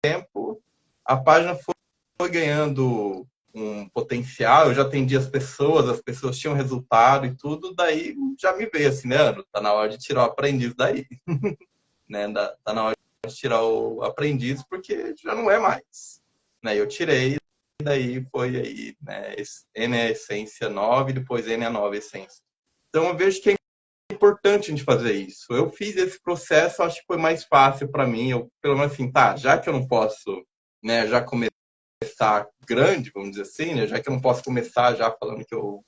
tempo, a página foi ganhando um potencial, eu já atendi as pessoas tinham resultado e tudo, daí já me veio assim, né, tá na hora de tirar o aprendiz daí, né, tá na hora de tirar o aprendiz porque já não é mais, né, eu tirei, daí foi aí, né, N é Essência 9, depois N é 9 Essência. Então eu vejo que é importante a gente fazer isso. Eu fiz esse processo, acho que foi mais fácil para mim. Eu, pelo menos assim, tá, já que eu não posso, né, já começar grande, vamos dizer assim, né, já que eu não posso começar já falando que eu,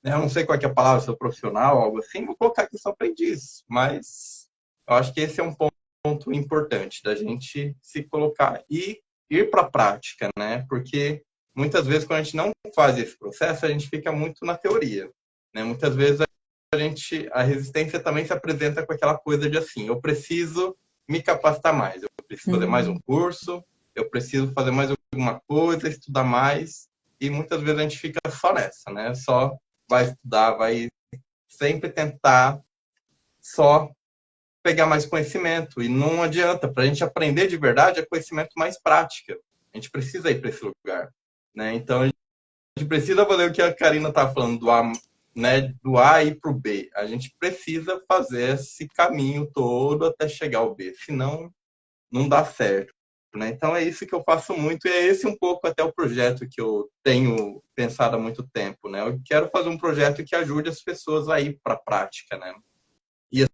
né, eu não sei qual é a palavra, sou profissional, algo assim, vou colocar aqui só aprendiz. Mas eu acho que esse é um ponto importante da gente se colocar e ir para a prática, né? Porque muitas vezes quando a gente não faz esse processo, a gente fica muito na teoria, né? Muitas vezes a resistência também se apresenta com aquela coisa de assim, eu preciso me capacitar mais, eu preciso fazer mais um curso, eu preciso fazer mais alguma coisa, estudar mais, e muitas vezes a gente fica só nessa, né? Só vai estudar, vai sempre tentar só pegar mais conhecimento, e não adianta, para a gente aprender de verdade é conhecimento mais prática, a gente precisa ir para esse lugar, né? Então a gente precisa fazer o que a Karina está falando do A, né, do A ir para o B. A gente precisa fazer esse caminho todo até chegar ao B, senão não dá certo, né? Então é isso que eu faço muito, e é esse um pouco até o projeto que eu tenho pensado há muito tempo, né? Eu quero fazer um projeto que ajude as pessoas a ir para a prática, né? E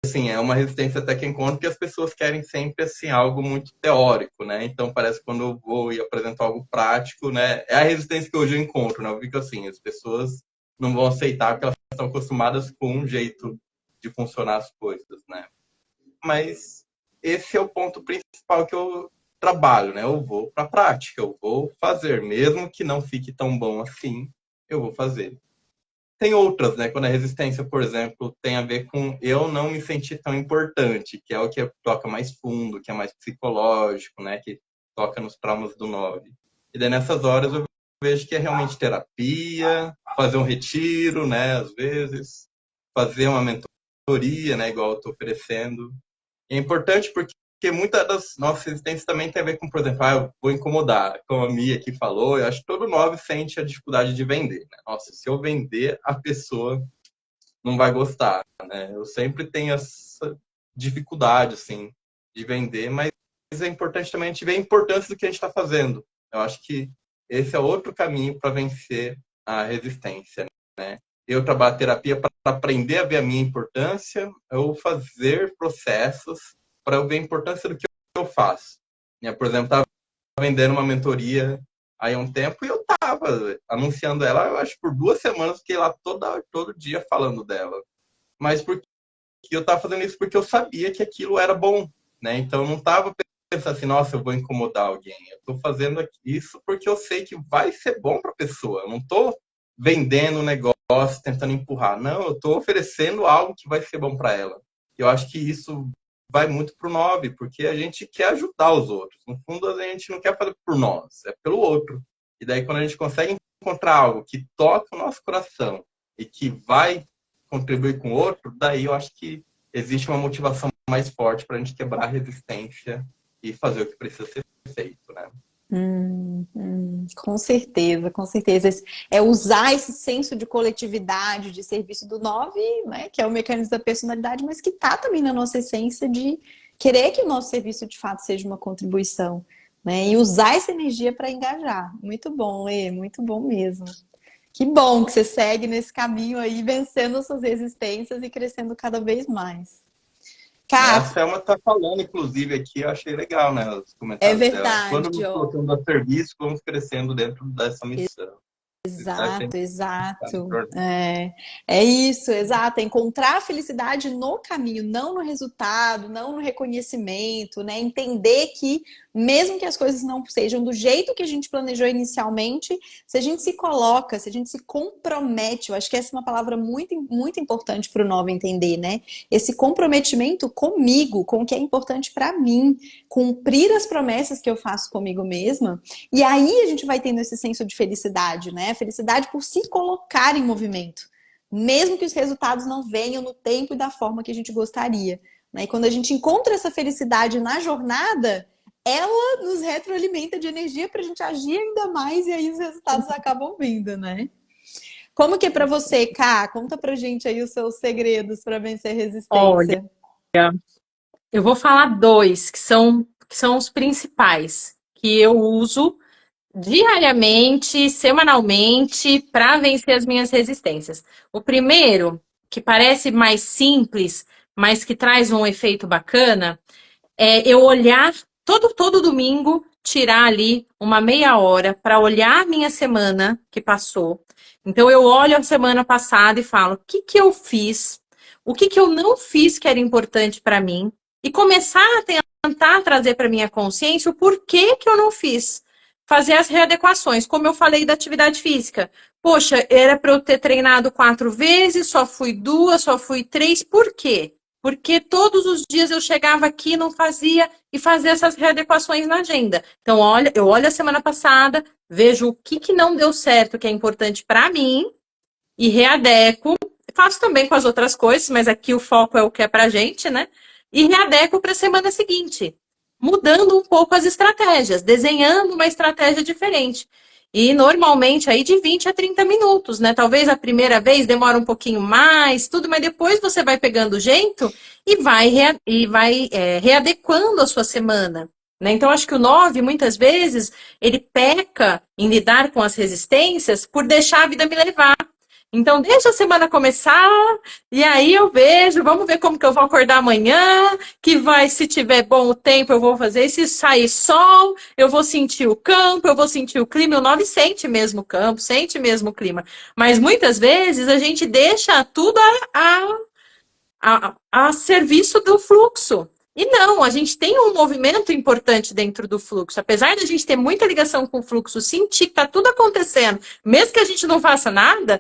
assim, é uma resistência até que encontro que as pessoas querem sempre assim algo muito teórico, né? Então parece que quando eu vou e apresento algo prático, né, é a resistência que hoje eu encontro, né? Eu fico assim, as pessoas não vão aceitar porque elas estão acostumadas com um jeito de funcionar as coisas, né? Mas esse é o ponto principal que eu trabalho, né? Eu vou para a prática, eu vou fazer, mesmo que não fique tão bom assim, eu vou fazer. Tem outras, né? Quando a resistência, por exemplo, tem a ver com eu não me sentir tão importante, que é o que toca mais fundo, que é mais psicológico, né? Que toca nos traumas do 9. E daí nessas horas eu vejo que é realmente terapia, fazer um retiro, né? Às vezes, fazer uma mentoria, né? Igual eu estou oferecendo. É importante porque muitas das nossas resistências também tem a ver com, por exemplo, eu vou incomodar. Como a Mia aqui falou, eu acho que todo 9 sente a dificuldade de vender, né? Nossa, se eu vender, a pessoa não vai gostar, né? Eu sempre tenho essa dificuldade, assim, de vender, mas é importante também a gente ver a importância do que a gente está fazendo. Eu acho que esse é outro caminho para vencer a resistência, né? Eu trabalho terapia para aprender a ver a minha importância, ou fazer processos para eu ver a importância do que eu faço. Por exemplo, estava vendendo uma mentoria aí há um tempo e eu estava anunciando ela, eu acho, por 2 semanas, fiquei lá todo dia falando dela. Mas porque eu estava fazendo isso porque eu sabia que aquilo era bom, né? Então eu não estava pensando assim, nossa, eu vou incomodar alguém. Eu estou fazendo isso porque eu sei que vai ser bom para a pessoa. Eu não estou vendendo um negócio, tentando empurrar. Não, eu estou oferecendo algo que vai ser bom para ela. Eu acho que isso vai muito pro 9, porque a gente quer ajudar os outros. No fundo, a gente não quer fazer por nós, é pelo outro. E daí, quando a gente consegue encontrar algo que toca o nosso coração e que vai contribuir com o outro, daí eu acho que existe uma motivação mais forte para a gente quebrar a resistência e fazer o que precisa ser feito, né? Com certeza, com certeza. É usar esse senso de coletividade, de serviço do 9, né, que é o mecanismo da personalidade, mas que está também na nossa essência de querer que o nosso serviço de fato seja uma contribuição, né, e usar essa energia para engajar. Muito bom, Lê, muito bom mesmo. Que bom que você segue nesse caminho aí, vencendo suas resistências e crescendo cada vez mais. A Cá, Selma está falando, inclusive, aqui, eu achei legal, né, os é comentários dela. Quando verdade, nos ó. colocamos a serviço, vamos crescendo dentro dessa missão. Exato, exato. É isso, exato. É encontrar a felicidade no caminho, não no resultado, não no reconhecimento, né? Entender que, mesmo que as coisas não sejam do jeito que a gente planejou inicialmente, se a gente se coloca, se a gente se compromete, eu acho que essa é uma palavra muito, muito importante para o 9 entender, né? Esse comprometimento comigo, com o que é importante para mim, cumprir as promessas que eu faço comigo mesma. E aí a gente vai tendo esse senso de felicidade, né? A felicidade por se colocar em movimento, mesmo que os resultados não venham no tempo e da forma que a gente gostaria, né? E quando a gente encontra essa felicidade na jornada, ela nos retroalimenta de energia para a gente agir ainda mais e aí os resultados acabam vindo, né? Como que é para você, Ká? Conta pra gente aí os seus segredos para vencer Olha, resistência. eu vou falar dois que são os principais que eu uso diariamente, semanalmente, para vencer as minhas resistências. O primeiro, que parece mais simples, mas que traz um efeito bacana, é eu olhar todo domingo, tirar ali uma meia hora para olhar a minha semana que passou. Então eu olho a semana passada e falo, o que que eu fiz? O que que eu não fiz que era importante para mim? E começar a tentar trazer para minha consciência o porquê que eu não fiz. Fazer as readequações, como eu falei da atividade física. Poxa, era para eu ter treinado 4 vezes, só fui 2, só fui 3. Por quê? Porque todos os dias eu chegava aqui, não fazia e fazia essas readequações na agenda. Então, olha, eu olho a semana passada, vejo o que não deu certo, que é importante para mim, e readequo. Faço também com as outras coisas, mas aqui o foco é o que é pra gente, né? E readequo para a semana seguinte, mudando um pouco as estratégias, desenhando uma estratégia diferente. E normalmente aí de 20 a 30 minutos, né? Talvez a primeira vez demora um pouquinho mais, tudo, mas depois você vai pegando o jeito e vai readequando a sua semana. Né? Então, acho que o 9, muitas vezes, ele peca em lidar com as resistências por deixar a vida me levar. Então, deixa a semana começar, e aí eu vejo, vamos ver como que eu vou acordar amanhã, que vai, se tiver bom o tempo, eu vou fazer, se sair sol, eu vou sentir o campo, eu vou sentir o clima, o 9 sente mesmo o campo, sente mesmo o clima. Mas muitas vezes a gente deixa tudo a serviço do fluxo. E não, a gente tem um movimento importante dentro do fluxo. Apesar de a gente ter muita ligação com o fluxo, sentir que está tudo acontecendo, mesmo que a gente não faça nada,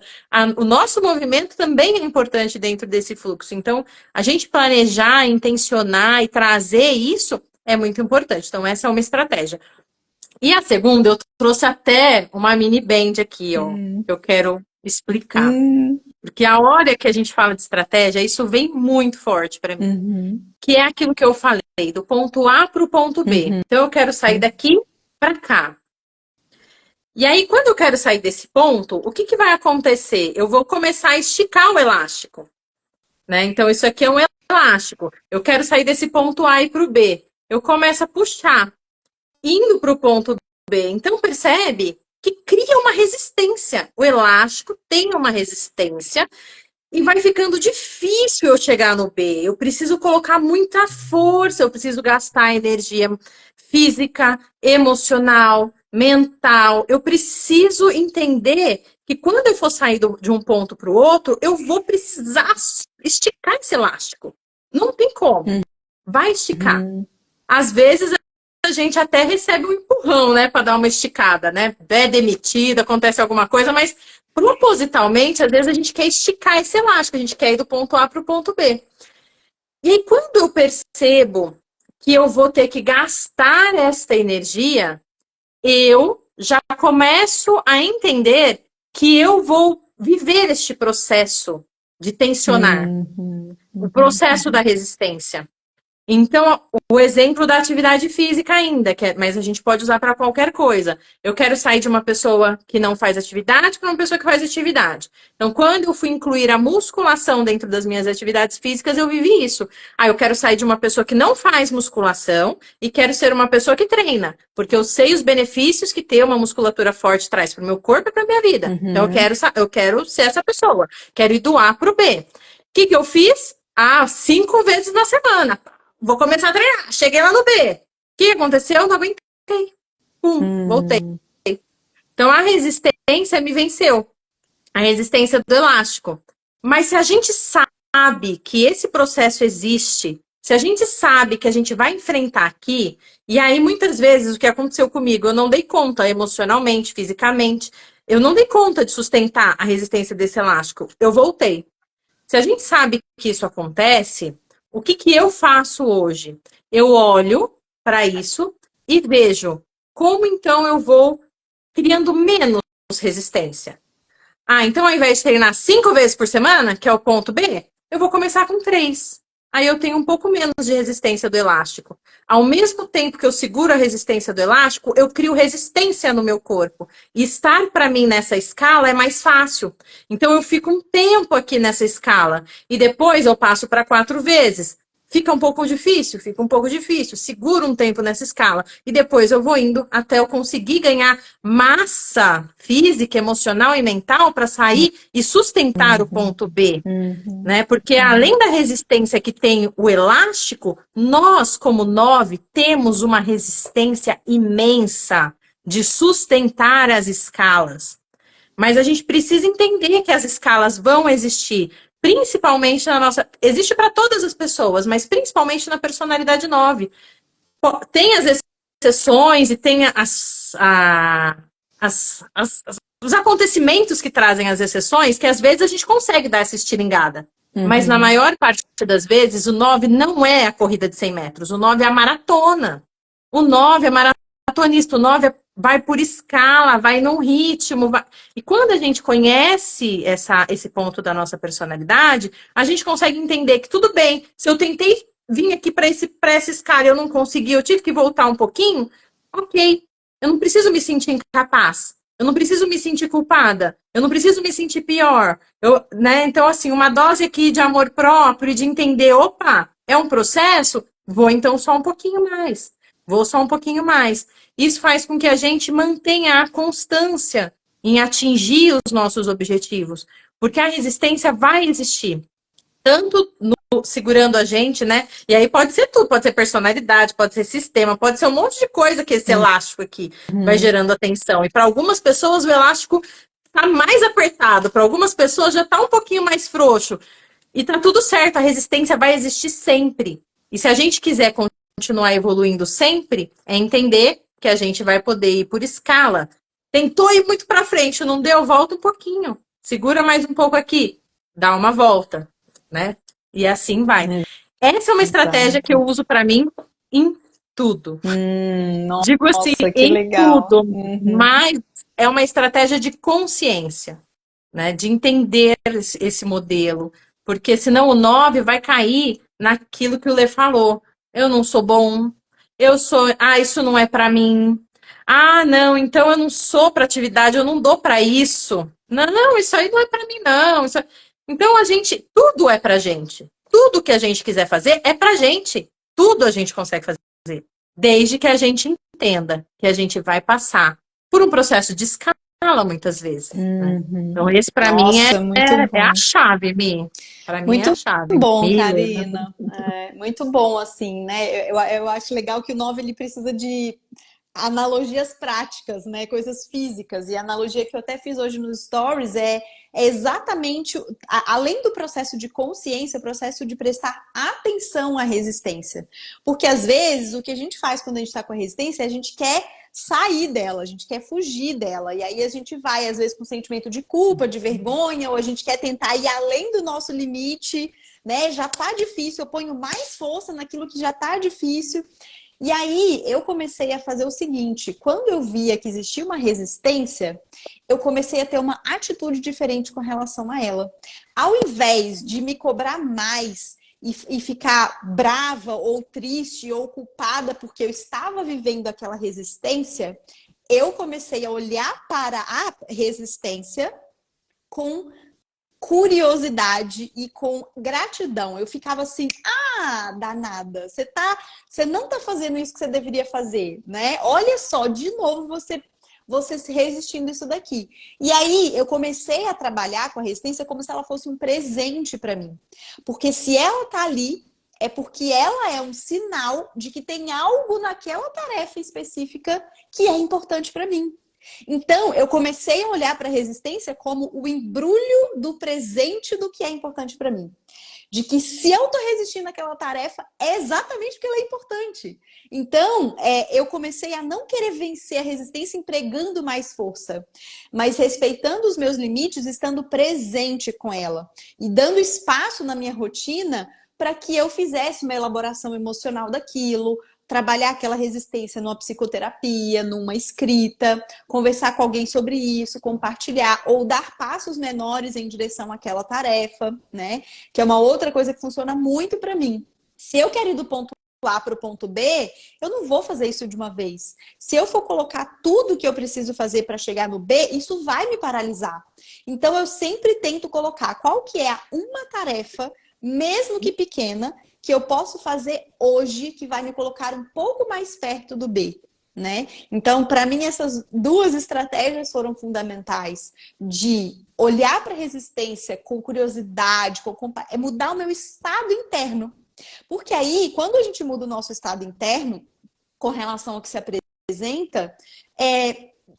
o nosso movimento também é importante dentro desse fluxo. Então, a gente planejar, intencionar e trazer isso é muito importante. Então, essa é uma estratégia. E a segunda, eu trouxe até uma mini band aqui, ó, que eu quero explicar. Porque a hora que a gente fala de estratégia, isso vem muito forte para mim. Que é aquilo que eu falei, do ponto A para o ponto B. Então, eu quero sair daqui para cá. E aí, quando eu quero sair desse ponto, o que vai acontecer? Eu vou começar a esticar o elástico. Né? Então, isso aqui é um elástico. Eu quero sair desse ponto A e para o B. Eu começo a puxar, indo para o ponto B. Então, percebe que cria uma resistência. O elástico tem uma resistência e vai ficando difícil eu chegar no B. Eu preciso colocar muita força, eu preciso gastar energia física, emocional, mental. Eu preciso entender que quando eu for sair de um ponto para o outro, eu vou precisar esticar esse elástico. Não tem como. Vai esticar. Às vezes a gente até recebe um empurrão, né, para dar uma esticada, né? É demitido, acontece alguma coisa, mas propositalmente, às vezes a gente quer esticar esse elástico, a gente quer ir do ponto A para o ponto B. E aí, quando eu percebo que eu vou ter que gastar esta energia, eu já começo a entender que eu vou viver este processo de tensionar, o processo da resistência. Então, o exemplo da atividade física ainda, mas a gente pode usar para qualquer coisa. Eu quero sair de uma pessoa que não faz atividade para uma pessoa que faz atividade. Então, quando eu fui incluir a musculação dentro das minhas atividades físicas, eu vivi isso. Eu quero sair de uma pessoa que não faz musculação e quero ser uma pessoa que treina, porque eu sei os benefícios que ter uma musculatura forte traz para o meu corpo e para a minha vida. Então, eu quero ser essa pessoa. Quero ir do A para o B. O que eu fiz? 5 vezes na semana. Vou começar a treinar. Cheguei lá no B. O que aconteceu? Não aguentei. Voltei. Então, a resistência me venceu. A resistência do elástico. Mas se a gente sabe que esse processo existe, se a gente sabe que a gente vai enfrentar aqui, e aí muitas vezes o que aconteceu comigo, eu não dei conta emocionalmente, fisicamente, eu não dei conta de sustentar a resistência desse elástico. Eu voltei. Se a gente sabe que isso acontece, o que eu faço hoje? Eu olho para isso e vejo como então eu vou criando menos resistência. Então ao invés de treinar 5 vezes por semana, que é o ponto B, eu vou começar com 3. Aí eu tenho um pouco menos de resistência do elástico. Ao mesmo tempo que eu seguro a resistência do elástico, eu crio resistência no meu corpo. E estar para mim nessa escala é mais fácil. Então eu fico um tempo aqui nessa escala. E depois eu passo para 4 vezes. Fica um pouco difícil, segura um tempo nessa escala e depois eu vou indo até eu conseguir ganhar massa física, emocional e mental para sair e sustentar o ponto B, né? Porque além da resistência que tem o elástico, nós, como 9, temos uma resistência imensa de sustentar as escalas. Mas a gente precisa entender que as escalas vão existir, principalmente na nossa. Existe para todas as pessoas, mas principalmente na personalidade 9. Tem as exceções e tem os acontecimentos que trazem as exceções, que às vezes a gente consegue dar essa estilingada. Mas na maior parte das vezes, o 9 não é a corrida de 100 metros. O 9 é a maratona. O 9 é maratonista. O 9 vai por escala, vai num ritmo. E quando a gente conhece esse ponto da nossa personalidade, a gente consegue entender que tudo bem, se eu tentei vir aqui para essa escala e eu não consegui, eu tive que voltar um pouquinho, ok. Eu não preciso me sentir incapaz. Eu não preciso me sentir culpada. Eu não preciso me sentir pior. Né? Então, assim, uma dose aqui de amor próprio e de entender, opa, é um processo, vou então só um pouquinho mais. Vou só um pouquinho mais. Isso faz com que a gente mantenha a constância em atingir os nossos objetivos. Porque a resistência vai existir. Tanto segurando a gente, né? E aí pode ser tudo, pode ser personalidade, pode ser sistema, pode ser um monte de coisa que esse elástico aqui vai gerando atenção. E para algumas pessoas o elástico tá mais apertado, para algumas pessoas já tá um pouquinho mais frouxo. E tá tudo certo, a resistência vai existir sempre. E se a gente quiser continuar evoluindo sempre, é entender que a gente vai poder ir por escala. Tentou ir muito para frente, não deu, volta um pouquinho. Segura mais um pouco aqui, dá uma volta, né? E assim vai. Essa é uma estratégia que eu uso para mim em tudo. Nossa, Digo assim, que em legal. tudo. Mas é uma estratégia de consciência, né? De entender esse modelo. Porque senão o 9 vai cair naquilo que o Lê falou. Eu não sou bom. Isso não é para mim. Ah, não, então eu não sou para atividade, eu não dou para isso. Não, isso aí não é para mim, não. Então tudo é pra gente. Tudo que a gente quiser fazer é pra gente. Tudo a gente consegue fazer. Desde que a gente entenda que a gente vai passar por um processo de escala muitas vezes. Né? Então, esse pra mim é a chave, Mi. Pra mim muito é a chave. Bom, Mi, Karina. Muito bom, assim, né? Eu acho legal que o 9 ele precisa de analogias práticas, né? Coisas físicas. E a analogia que eu até fiz hoje nos stories é exatamente, além do processo de consciência, o processo de prestar atenção à resistência. Porque às vezes o que a gente faz quando a gente está com a resistência, a gente quer sair dela, a gente quer fugir dela. E aí a gente vai, às vezes, com sentimento de culpa, de vergonha, ou a gente quer tentar ir além do nosso limite, né? Já tá difícil, eu ponho mais força naquilo que já tá difícil. E aí eu comecei a fazer o seguinte, quando eu via que existia uma resistência, eu comecei a ter uma atitude diferente com relação a ela. Ao invés de me cobrar mais e ficar brava ou triste ou culpada porque eu estava vivendo aquela resistência, eu comecei a olhar para a resistência com curiosidade e com gratidão. Eu ficava assim, danada, você não tá fazendo isso que você deveria fazer, né? Olha só, de novo você se resistindo isso daqui. E aí eu comecei a trabalhar com a resistência como se ela fosse um presente para mim. Porque se ela tá ali, é porque ela é um sinal de que tem algo naquela tarefa específica que é importante para mim. Então, eu comecei a olhar para a resistência como o embrulho do presente do que é importante para mim. De que se eu estou resistindo àquela tarefa, é exatamente porque ela é importante. Então, eu comecei a não querer vencer a resistência empregando mais força, mas respeitando os meus limites, estando presente com ela. E dando espaço na minha rotina para que eu fizesse uma elaboração emocional daquilo, trabalhar aquela resistência numa psicoterapia, numa escrita, conversar com alguém sobre isso, compartilhar ou dar passos menores em direção àquela tarefa, né? Que é uma outra coisa que funciona muito para mim. Se eu quero ir do ponto A para o ponto B, eu não vou fazer isso de uma vez. Se eu for colocar tudo que eu preciso fazer para chegar no B, isso vai me paralisar. Então eu sempre tento colocar qual que é uma tarefa, mesmo que pequena, que eu posso fazer hoje que vai me colocar um pouco mais perto do B, né? Então, para mim, essas duas estratégias foram fundamentais de olhar para a resistência com curiosidade, é mudar o meu estado interno. Porque aí, quando a gente muda o nosso estado interno com relação ao que se apresenta,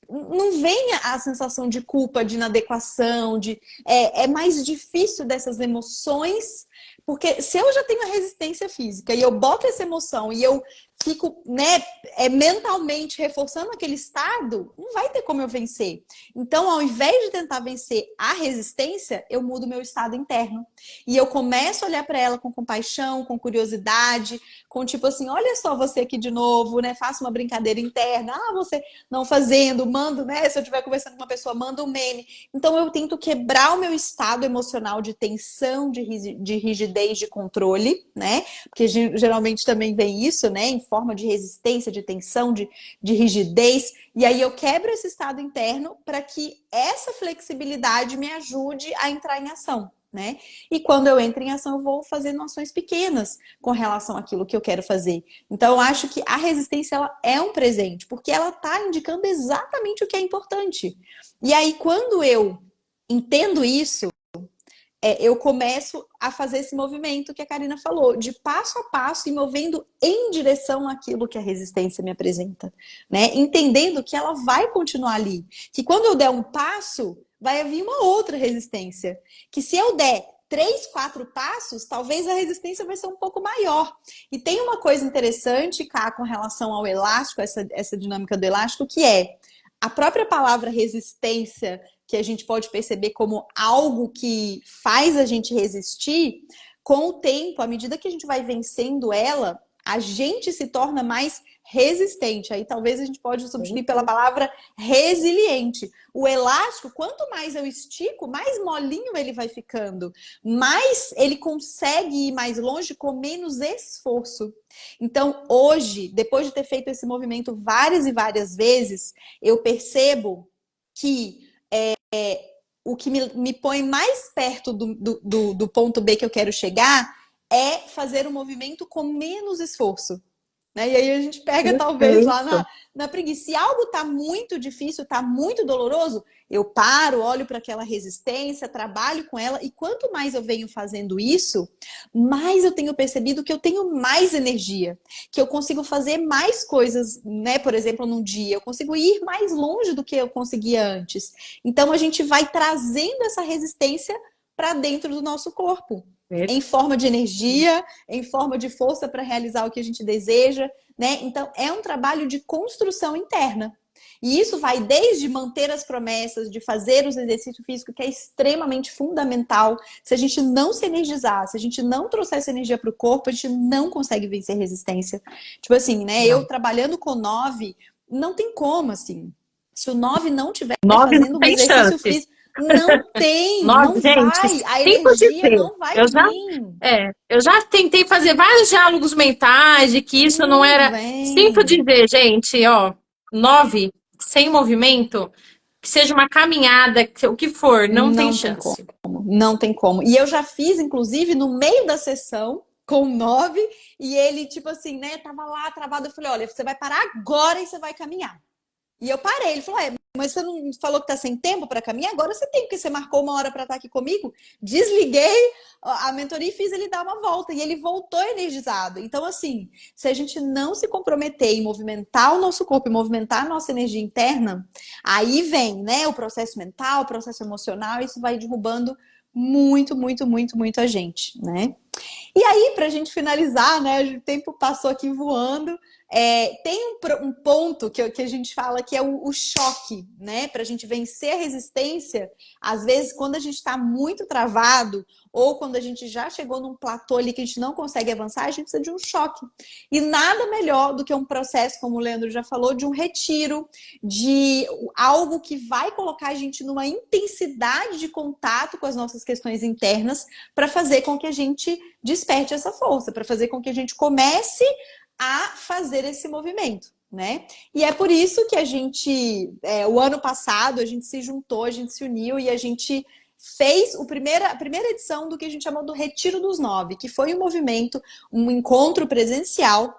não vem a sensação de culpa, de inadequação, é mais difícil dessas emoções, porque se eu já tenho a resistência física e eu boto essa emoção e eu fico, né, mentalmente reforçando aquele estado, não vai ter como eu vencer. Então, ao invés de tentar vencer a resistência, eu mudo meu estado interno. E eu começo a olhar para ela com compaixão, com curiosidade, com tipo assim, olha só você aqui de novo, né? Faço uma brincadeira interna. Ah, você não fazendo, mando, né? Se eu estiver conversando com uma pessoa, manda um meme. Então, eu tento quebrar o meu estado emocional de tensão, de rigidez, de controle, né? Porque geralmente também vem isso, né? Em forma de resistência, de tensão, de rigidez. E aí eu quebro esse estado interno para que essa flexibilidade me ajude a entrar em ação, né? E quando eu entro em ação, eu vou fazendo ações pequenas com relação àquilo que eu quero fazer. Então, eu acho que a resistência ela é um presente, porque ela está indicando exatamente o que é importante. E aí, quando eu entendo isso, eu começo a fazer esse movimento que a Karina falou, de passo a passo e movendo em direção àquilo que a resistência me apresenta, né? Entendendo que ela vai continuar ali. Que quando eu der um passo, vai vir uma outra resistência. Que se eu der 3, 4 passos, talvez a resistência vai ser um pouco maior. E tem uma coisa interessante, Cá, com relação ao elástico, essa dinâmica do elástico, que é a própria palavra resistência, que a gente pode perceber como algo que faz a gente resistir, com o tempo, à medida que a gente vai vencendo ela, a gente se torna mais resistente. Aí talvez a gente pode substituir pela palavra resiliente. O elástico, quanto mais eu estico, mais molinho ele vai ficando. Mais ele consegue ir mais longe com menos esforço. Então, hoje, depois de ter feito esse movimento várias e várias vezes, eu percebo que o que me põe mais perto do ponto B que eu quero chegar é fazer o movimento com menos esforço. Né? E aí a gente pega talvez lá na preguiça. Se algo está muito difícil, está muito doloroso, eu paro, olho para aquela resistência, trabalho com ela. E quanto mais eu venho fazendo isso, mais eu tenho percebido que eu tenho mais energia. Que eu consigo fazer mais coisas, né? Por exemplo, num dia. Eu consigo ir mais longe do que eu conseguia antes. Então a gente vai trazendo essa resistência para dentro do nosso corpo. Em forma de energia, em forma de força para realizar o que a gente deseja, né? Então, é um trabalho de construção interna. E isso vai desde manter as promessas, de fazer os exercícios físicos, que é extremamente fundamental. Se a gente não se energizar, se a gente não trouxer essa energia para o corpo, a gente não consegue vencer resistência. Tipo assim, né? Não. Eu trabalhando com 9, não tem como, assim. Se o 9 não estiver fazendo um exercício físico, não tem, não vai, a energia não vai vir. Eu já tentei fazer vários diálogos mentais de que isso não era. Sinto dizer, gente, ó, 9, sem movimento, que seja uma caminhada, o que for, não tem chance. Não tem como. E eu já fiz, inclusive, no meio da sessão, com 9, e ele, tipo assim, né, tava lá travado. Eu falei, olha, você vai parar agora e você vai caminhar. E eu parei, ele falou, mas você não falou que tá sem tempo para caminhar? Agora você tem, porque você marcou uma hora para estar aqui comigo. Desliguei a mentoria e fiz ele dar uma volta. E ele voltou energizado. Então, assim, se a gente não se comprometer em movimentar o nosso corpo, e movimentar a nossa energia interna, aí vem, né, o processo mental, o processo emocional, e isso vai derrubando muito, muito, muito, muito a gente, né? E aí, pra gente finalizar, né, o tempo passou aqui voando, tem um ponto que a gente fala que é o choque, né? Pra gente vencer a resistência, às vezes, quando a gente tá muito travado, ou quando a gente já chegou num platô ali que a gente não consegue avançar, a gente precisa de um choque. E nada melhor do que um processo, como o Leandro já falou, de um retiro, de algo que vai colocar a gente numa intensidade de contato com as nossas questões internas para fazer com que a gente desperte essa força, para fazer com que a gente comece a fazer esse movimento, né? E é por isso que a gente, o ano passado, a gente se juntou, a gente se uniu e a gente fez a primeira edição do que a gente chamou do Retiro dos 9, que foi um movimento, um encontro presencial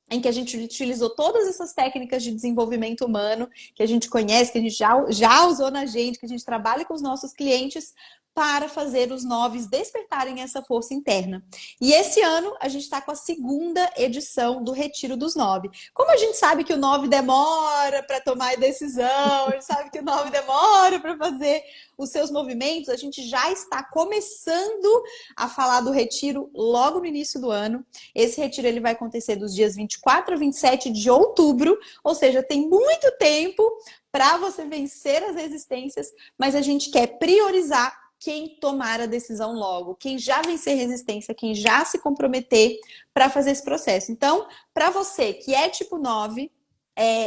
em que a gente utilizou todas essas técnicas de desenvolvimento humano que a gente conhece, que a gente já usou na gente, que a gente trabalha com os nossos clientes, para fazer os 9 despertarem essa força interna. E esse ano a gente está com a segunda edição do Retiro dos 9. Como a gente sabe que o 9 demora para tomar a decisão, a gente sabe que o 9 demora para fazer os seus movimentos, a gente já está começando a falar do retiro logo no início do ano. Esse retiro ele vai acontecer dos dias 24 a 27 de outubro, ou seja, tem muito tempo para você vencer as resistências, mas a gente quer priorizar quem tomar a decisão logo, quem já vencer resistência, quem já se comprometer para fazer esse processo. Então, para você que é tipo 9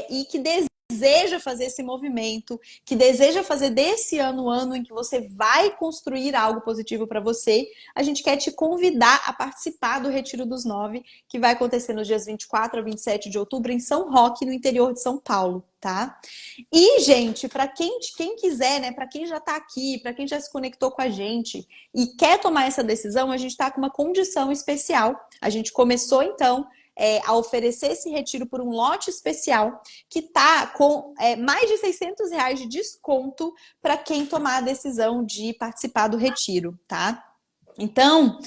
e que deseja fazer esse movimento, que deseja fazer desse ano o ano em que você vai construir algo positivo para você, a gente quer te convidar a participar do Retiro dos 9, que vai acontecer nos dias 24 a 27 de outubro em São Roque, no interior de São Paulo, tá? E, gente, para quem quiser, né, para quem já está aqui, para quem já se conectou com a gente e quer tomar essa decisão, a gente está com uma condição especial. A gente começou, então, a oferecer esse retiro por um lote especial que está com mais de R$ 600 de desconto para quem tomar a decisão de participar do retiro, tá? Então,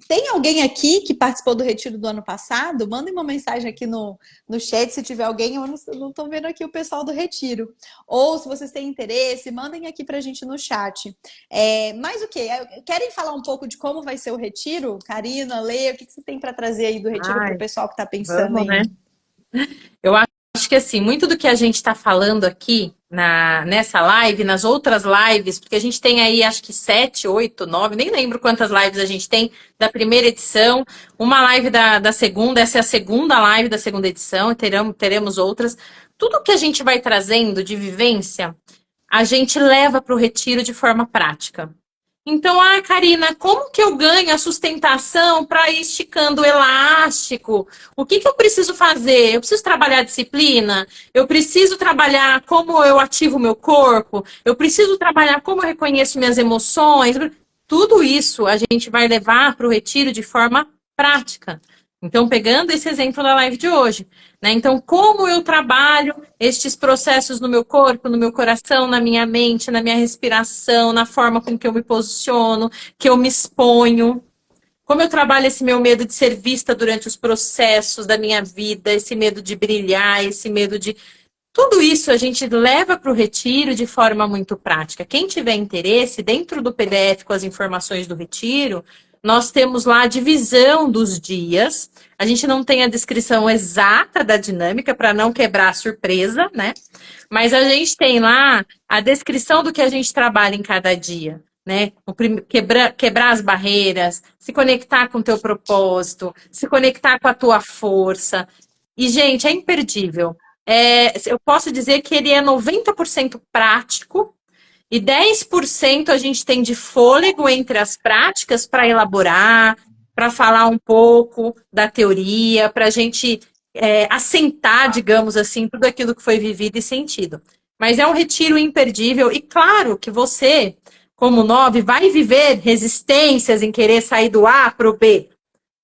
tem alguém aqui que participou do retiro do ano passado? Mandem uma mensagem aqui no chat se tiver alguém. Eu não estou vendo aqui o pessoal do retiro. Ou se vocês têm interesse, mandem aqui para a gente no chat. Mas o quê? Querem falar um pouco de como vai ser o retiro? Karina, Lê, o que você tem para trazer aí do retiro para o pessoal que está pensando vamos, né? em... Eu acho que assim, muito do que a gente está falando aqui nessa live, nas outras lives, porque a gente tem aí acho que 7, 8, 9, nem lembro quantas lives a gente tem da primeira edição, uma live da segunda, essa é a segunda live da segunda edição, e teremos outras. Tudo que a gente vai trazendo de vivência, a gente leva para o retiro de forma prática. Então, Karina, como que eu ganho a sustentação para ir esticando o elástico? O que eu preciso fazer? Eu preciso trabalhar disciplina? Eu preciso trabalhar como eu ativo o meu corpo? Eu preciso trabalhar como eu reconheço minhas emoções? Tudo isso a gente vai levar para o retiro de forma prática. Então, pegando esse exemplo da live de hoje, né? Então, como eu trabalho estes processos no meu corpo, no meu coração, na minha mente, na minha respiração, na forma com que eu me posiciono, que eu me exponho. Como eu trabalho esse meu medo de ser vista durante os processos da minha vida, esse medo de brilhar, esse medo de... Tudo isso a gente leva para o retiro de forma muito prática. Quem tiver interesse, dentro do PDF com as informações do retiro, nós temos lá a divisão dos dias. A gente não tem a descrição exata da dinâmica para não quebrar a surpresa, né? Mas a gente tem lá a descrição do que a gente trabalha em cada dia, né? Quebrar as barreiras, se conectar com o teu propósito, se conectar com a tua força. E, gente, é imperdível. Eu posso dizer que ele é 90% prático, e 10% a gente tem de fôlego entre as práticas para elaborar, para falar um pouco da teoria, para a gente assentar, digamos assim, tudo aquilo que foi vivido e sentido. Mas é um retiro imperdível e claro que você, como 9, vai viver resistências em querer sair do A para o B.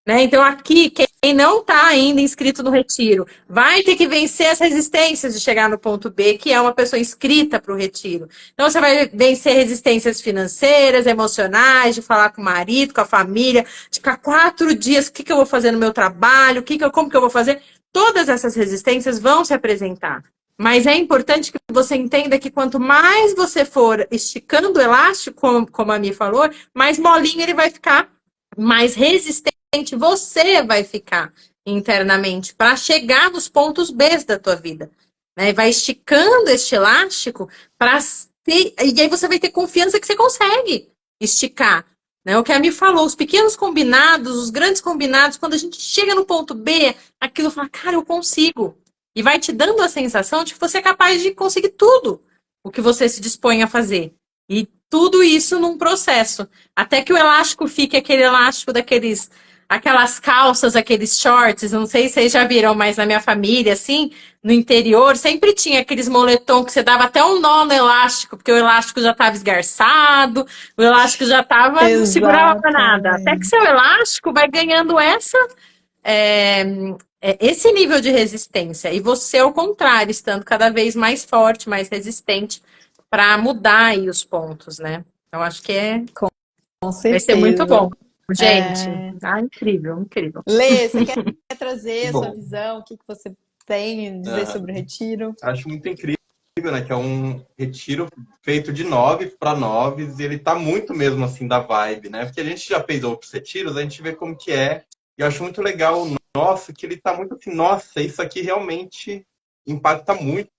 Né? Então, aqui, quem não está ainda inscrito no retiro vai ter que vencer as resistências de chegar no ponto B, que é uma pessoa inscrita para o retiro. Então, você vai vencer resistências financeiras, emocionais, de falar com o marido, com a família, de ficar 4 dias, o que eu vou fazer no meu trabalho, como que eu vou fazer. Todas essas resistências vão se apresentar. Mas é importante que você entenda que quanto mais você for esticando o elástico, como a Mi falou, mais molinho ele vai ficar, mais resistente você vai ficar internamente para chegar nos pontos B da tua vida, né? Vai esticando este elástico para ter, e aí você vai ter confiança que você consegue esticar, né? O que a Mi falou, os pequenos combinados, os grandes combinados, quando a gente chega no ponto B, aquilo fala, cara, eu consigo. E vai te dando a sensação de que você é capaz de conseguir tudo o que você se dispõe a fazer. E tudo isso num processo. Até que o elástico fique aquele elástico daqueles aquelas calças, aqueles shorts, não sei se vocês já viram, mas na minha família, assim, no interior, sempre tinha aqueles moletom que você dava até um nó no elástico, porque o elástico já estava esgarçado, o elástico já estava, não segurava nada. Até que Exatamente. seu elástico vai ganhando é, esse nível de resistência. E você, ao contrário, estando cada vez mais forte, mais resistente, para mudar aí os pontos, né? Eu acho que Com vai ser muito bom. certeza. Gente, É... ah, incrível, incrível. Lê, você quer Que trazer a sua bom. visão? O que que você tem a dizer Aham. sobre o retiro? Acho muito incrível, né? Que é um retiro feito de 9 para 9 e ele tá muito mesmo assim da vibe, né? Porque a gente já fez outros retiros, a gente vê como que é. E eu acho muito legal o nosso, que ele tá muito assim, nossa, isso aqui realmente impacta muito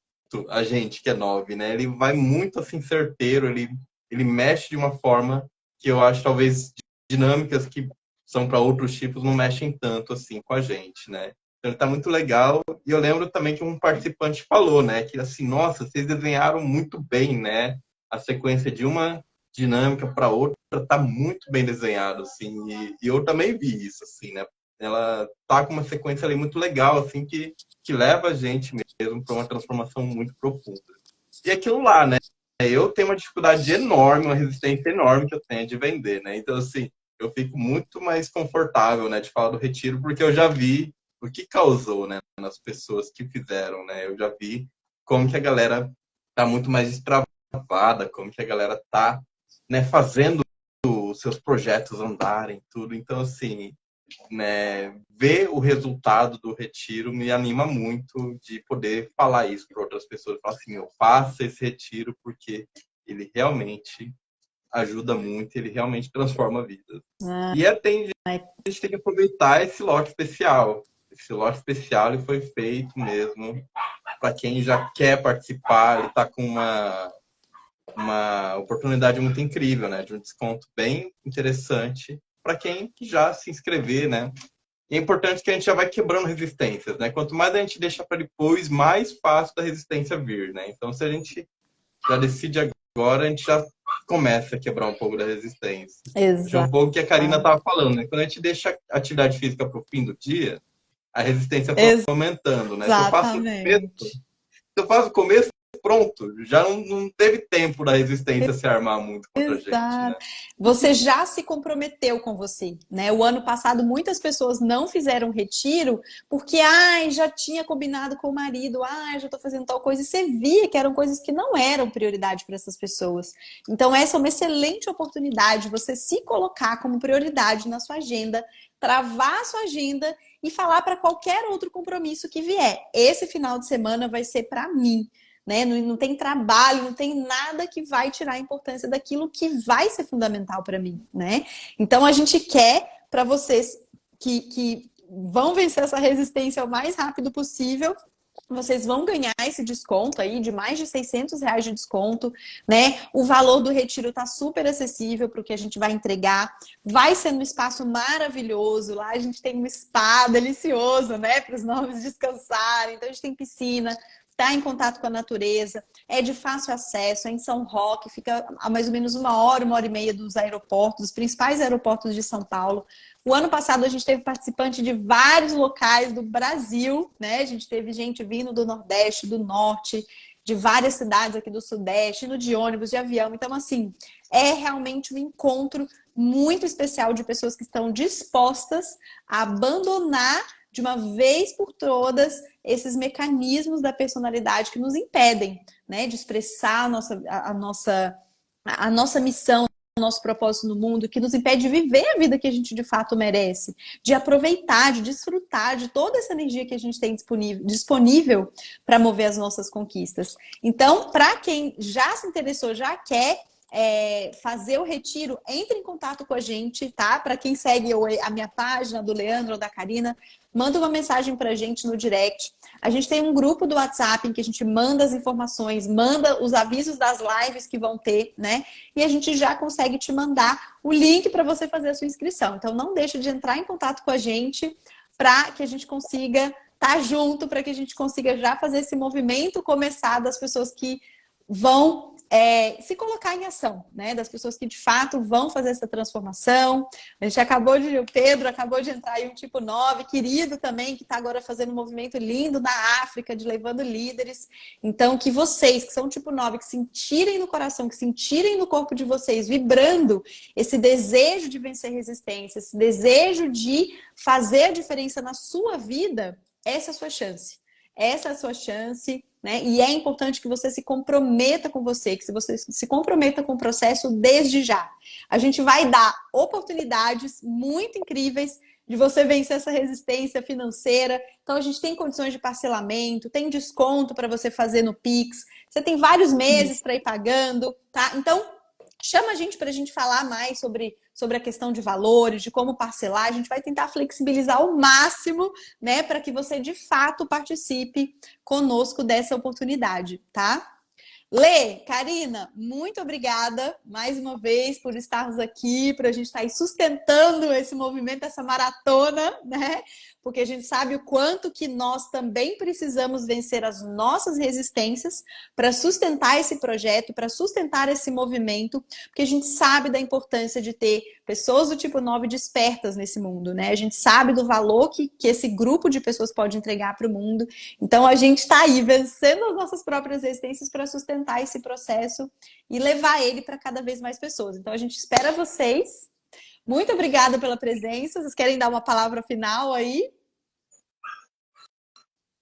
a gente que é 9, né? Ele vai muito assim certeiro, ele mexe de uma forma que eu acho talvez dinâmicas que são para outros tipos não mexem tanto assim com a gente, né? Então ele tá muito legal. E eu lembro também que um participante falou, né, que assim, nossa, vocês desenharam muito bem, né? A sequência de uma dinâmica para outra tá muito bem desenhado, assim. E eu também vi isso, assim, né? Ela tá com uma sequência ali muito legal, assim, que leva a gente mesmo para uma transformação muito profunda. E aquilo lá, né? Eu tenho uma dificuldade enorme, uma resistência enorme que eu tenho de vender, né? Então, assim, eu fico muito mais confortável, né, de falar do retiro, porque eu já vi o que causou, né, nas pessoas que fizeram, né? Eu já vi como que a galera tá muito mais extravada, como que a galera tá, né, fazendo os seus projetos andarem, tudo. Então, assim, né, ver o resultado do retiro me anima muito de poder falar isso para outras pessoas. Falar assim, eu faço esse retiro porque ele realmente ajuda muito, ele realmente transforma a vida. E a gente tem que aproveitar esse lote especial. Esse lote especial ele foi feito mesmo para quem já quer participar, ele está com uma oportunidade muito incrível, né, de um desconto bem interessante para quem já se inscrever, né? E é importante que a gente já vai quebrando resistências, né? Quanto mais a gente deixa para depois, mais fácil da resistência vir, né? Então, se a gente já decide agora, a gente já começa a quebrar um pouco da resistência. Acho que é um Exato. pouco o que a Karina estava falando, né? Quando a gente deixa a atividade física para o fim do dia, a resistência vai aumentando, né? Exatamente. Se eu faço o começo, pronto, já não teve tempo da resistência se armar muito contra a gente, né? Exato. Você já se comprometeu com você, né? O ano passado muitas pessoas não fizeram retiro porque, ai, já tinha combinado com o marido, ai, já tô fazendo tal coisa, e você via que eram coisas que não eram prioridade para essas pessoas. Então essa é uma excelente oportunidade, você se colocar como prioridade na sua agenda, travar a sua agenda e falar para qualquer outro compromisso que vier. Esse final de semana vai ser para mim. Né? Não tem trabalho, não tem nada que vai tirar a importância daquilo que vai ser fundamental para mim, né? Então a gente quer para vocês que vão vencer essa resistência o mais rápido possível. Vocês vão ganhar esse desconto aí de mais de R$ 600 de desconto, né? O valor do retiro tá super acessível para o que a gente vai entregar. Vai ser num espaço maravilhoso. Lá a gente tem um spa delicioso, né? Para os novos descansarem. Então a gente tem piscina, está em contato com a natureza, é de fácil acesso, é em São Roque, fica a mais ou menos 1 hora e meia dos aeroportos, dos principais aeroportos de São Paulo. O ano passado a gente teve participante de vários locais do Brasil, né? A gente teve gente vindo do Nordeste, do Norte, de várias cidades aqui do Sudeste, indo de ônibus, de avião. Então, assim, é realmente um encontro muito especial de pessoas que estão dispostas a abandonar de uma vez por todas esses mecanismos da personalidade que nos impedem, né, de expressar a nossa missão, o nosso propósito no mundo, que nos impede de viver a vida que a gente de fato merece, de aproveitar, de desfrutar de toda essa energia que a gente tem disponível para mover as nossas conquistas. Então, para quem já se interessou, já quer fazer o retiro, entre em contato com a gente, tá? Para quem segue a minha página, do Leandro ou da Karina, manda uma mensagem pra gente no direct. A gente tem um grupo do WhatsApp em que a gente manda as informações, manda os avisos das lives que vão ter, né? E a gente já consegue te mandar o link para você fazer a sua inscrição. Então não deixa de entrar em contato com a gente para que a gente consiga estar junto, para que a gente consiga já fazer esse movimento começar das pessoas que vão se colocar em ação, né? Das pessoas que de fato vão fazer essa transformação. A gente o Pedro acabou de entrar aí um tipo 9, querido também, que está agora fazendo um movimento lindo na África, de levando líderes. Então, que vocês, que são tipo 9, que sentirem no coração, que sentirem no corpo de vocês, vibrando esse desejo de vencer resistência, esse desejo de fazer a diferença na sua vida, essa é a sua chance. Essa é a sua chance, né? E é importante que você se comprometa com você, que você se comprometa com o processo desde já. A gente vai dar oportunidades muito incríveis de você vencer essa resistência financeira. Então, a gente tem condições de parcelamento, tem desconto para você fazer no Pix. Você tem vários meses para ir pagando, tá? Então, chama a gente para a gente falar mais sobre a questão de valores, de como parcelar. A gente vai tentar flexibilizar ao máximo, né, para que você de fato participe conosco dessa oportunidade, tá? Lê, Karina, muito obrigada mais uma vez por estarmos aqui, para a gente estar aí sustentando esse movimento, essa maratona, né? Porque a gente sabe o quanto que nós também precisamos vencer as nossas resistências para sustentar esse projeto, para sustentar esse movimento, porque a gente sabe da importância de ter pessoas do tipo 9 despertas nesse mundo, né? A gente sabe do valor que esse grupo de pessoas pode entregar para o mundo. Então, a gente está aí vencendo as nossas próprias resistências para sustentar esse processo e levar ele para cada vez mais pessoas. Então, a gente espera vocês. Muito obrigada pela presença. Vocês querem dar uma palavra final aí?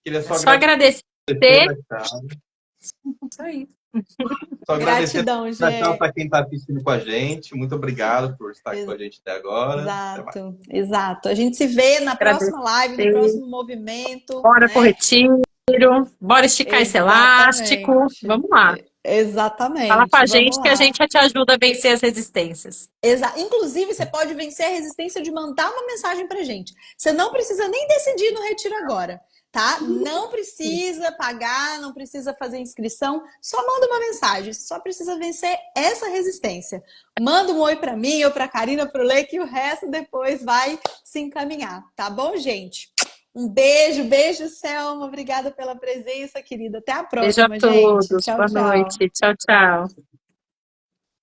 Queria Só agradecer. Isso aí. Só agradecer Gratidão, gente. para quem está assistindo com a gente. Muito obrigado por estar com a gente até agora. Exato, exato. A gente se vê na próxima live, no próximo movimento. Bora né? pro retiro, bora esticar esse elástico. Vamos lá. Exatamente. Fala com a gente que a gente te ajuda a vencer as resistências. Inclusive, você pode vencer a resistência de mandar uma mensagem pra gente. Você não precisa nem decidir no retiro agora, tá? Não precisa pagar, não precisa fazer inscrição, só manda uma mensagem. Você só precisa vencer essa resistência. Manda um oi pra mim ou pra Karina, pro Lê, que o resto depois vai se encaminhar, tá bom, gente? Um beijo, beijo, Selma. Obrigada pela presença, querida. Até a próxima, beijo a todos. gente. Tchau, Boa tchau. noite. Tchau, tchau.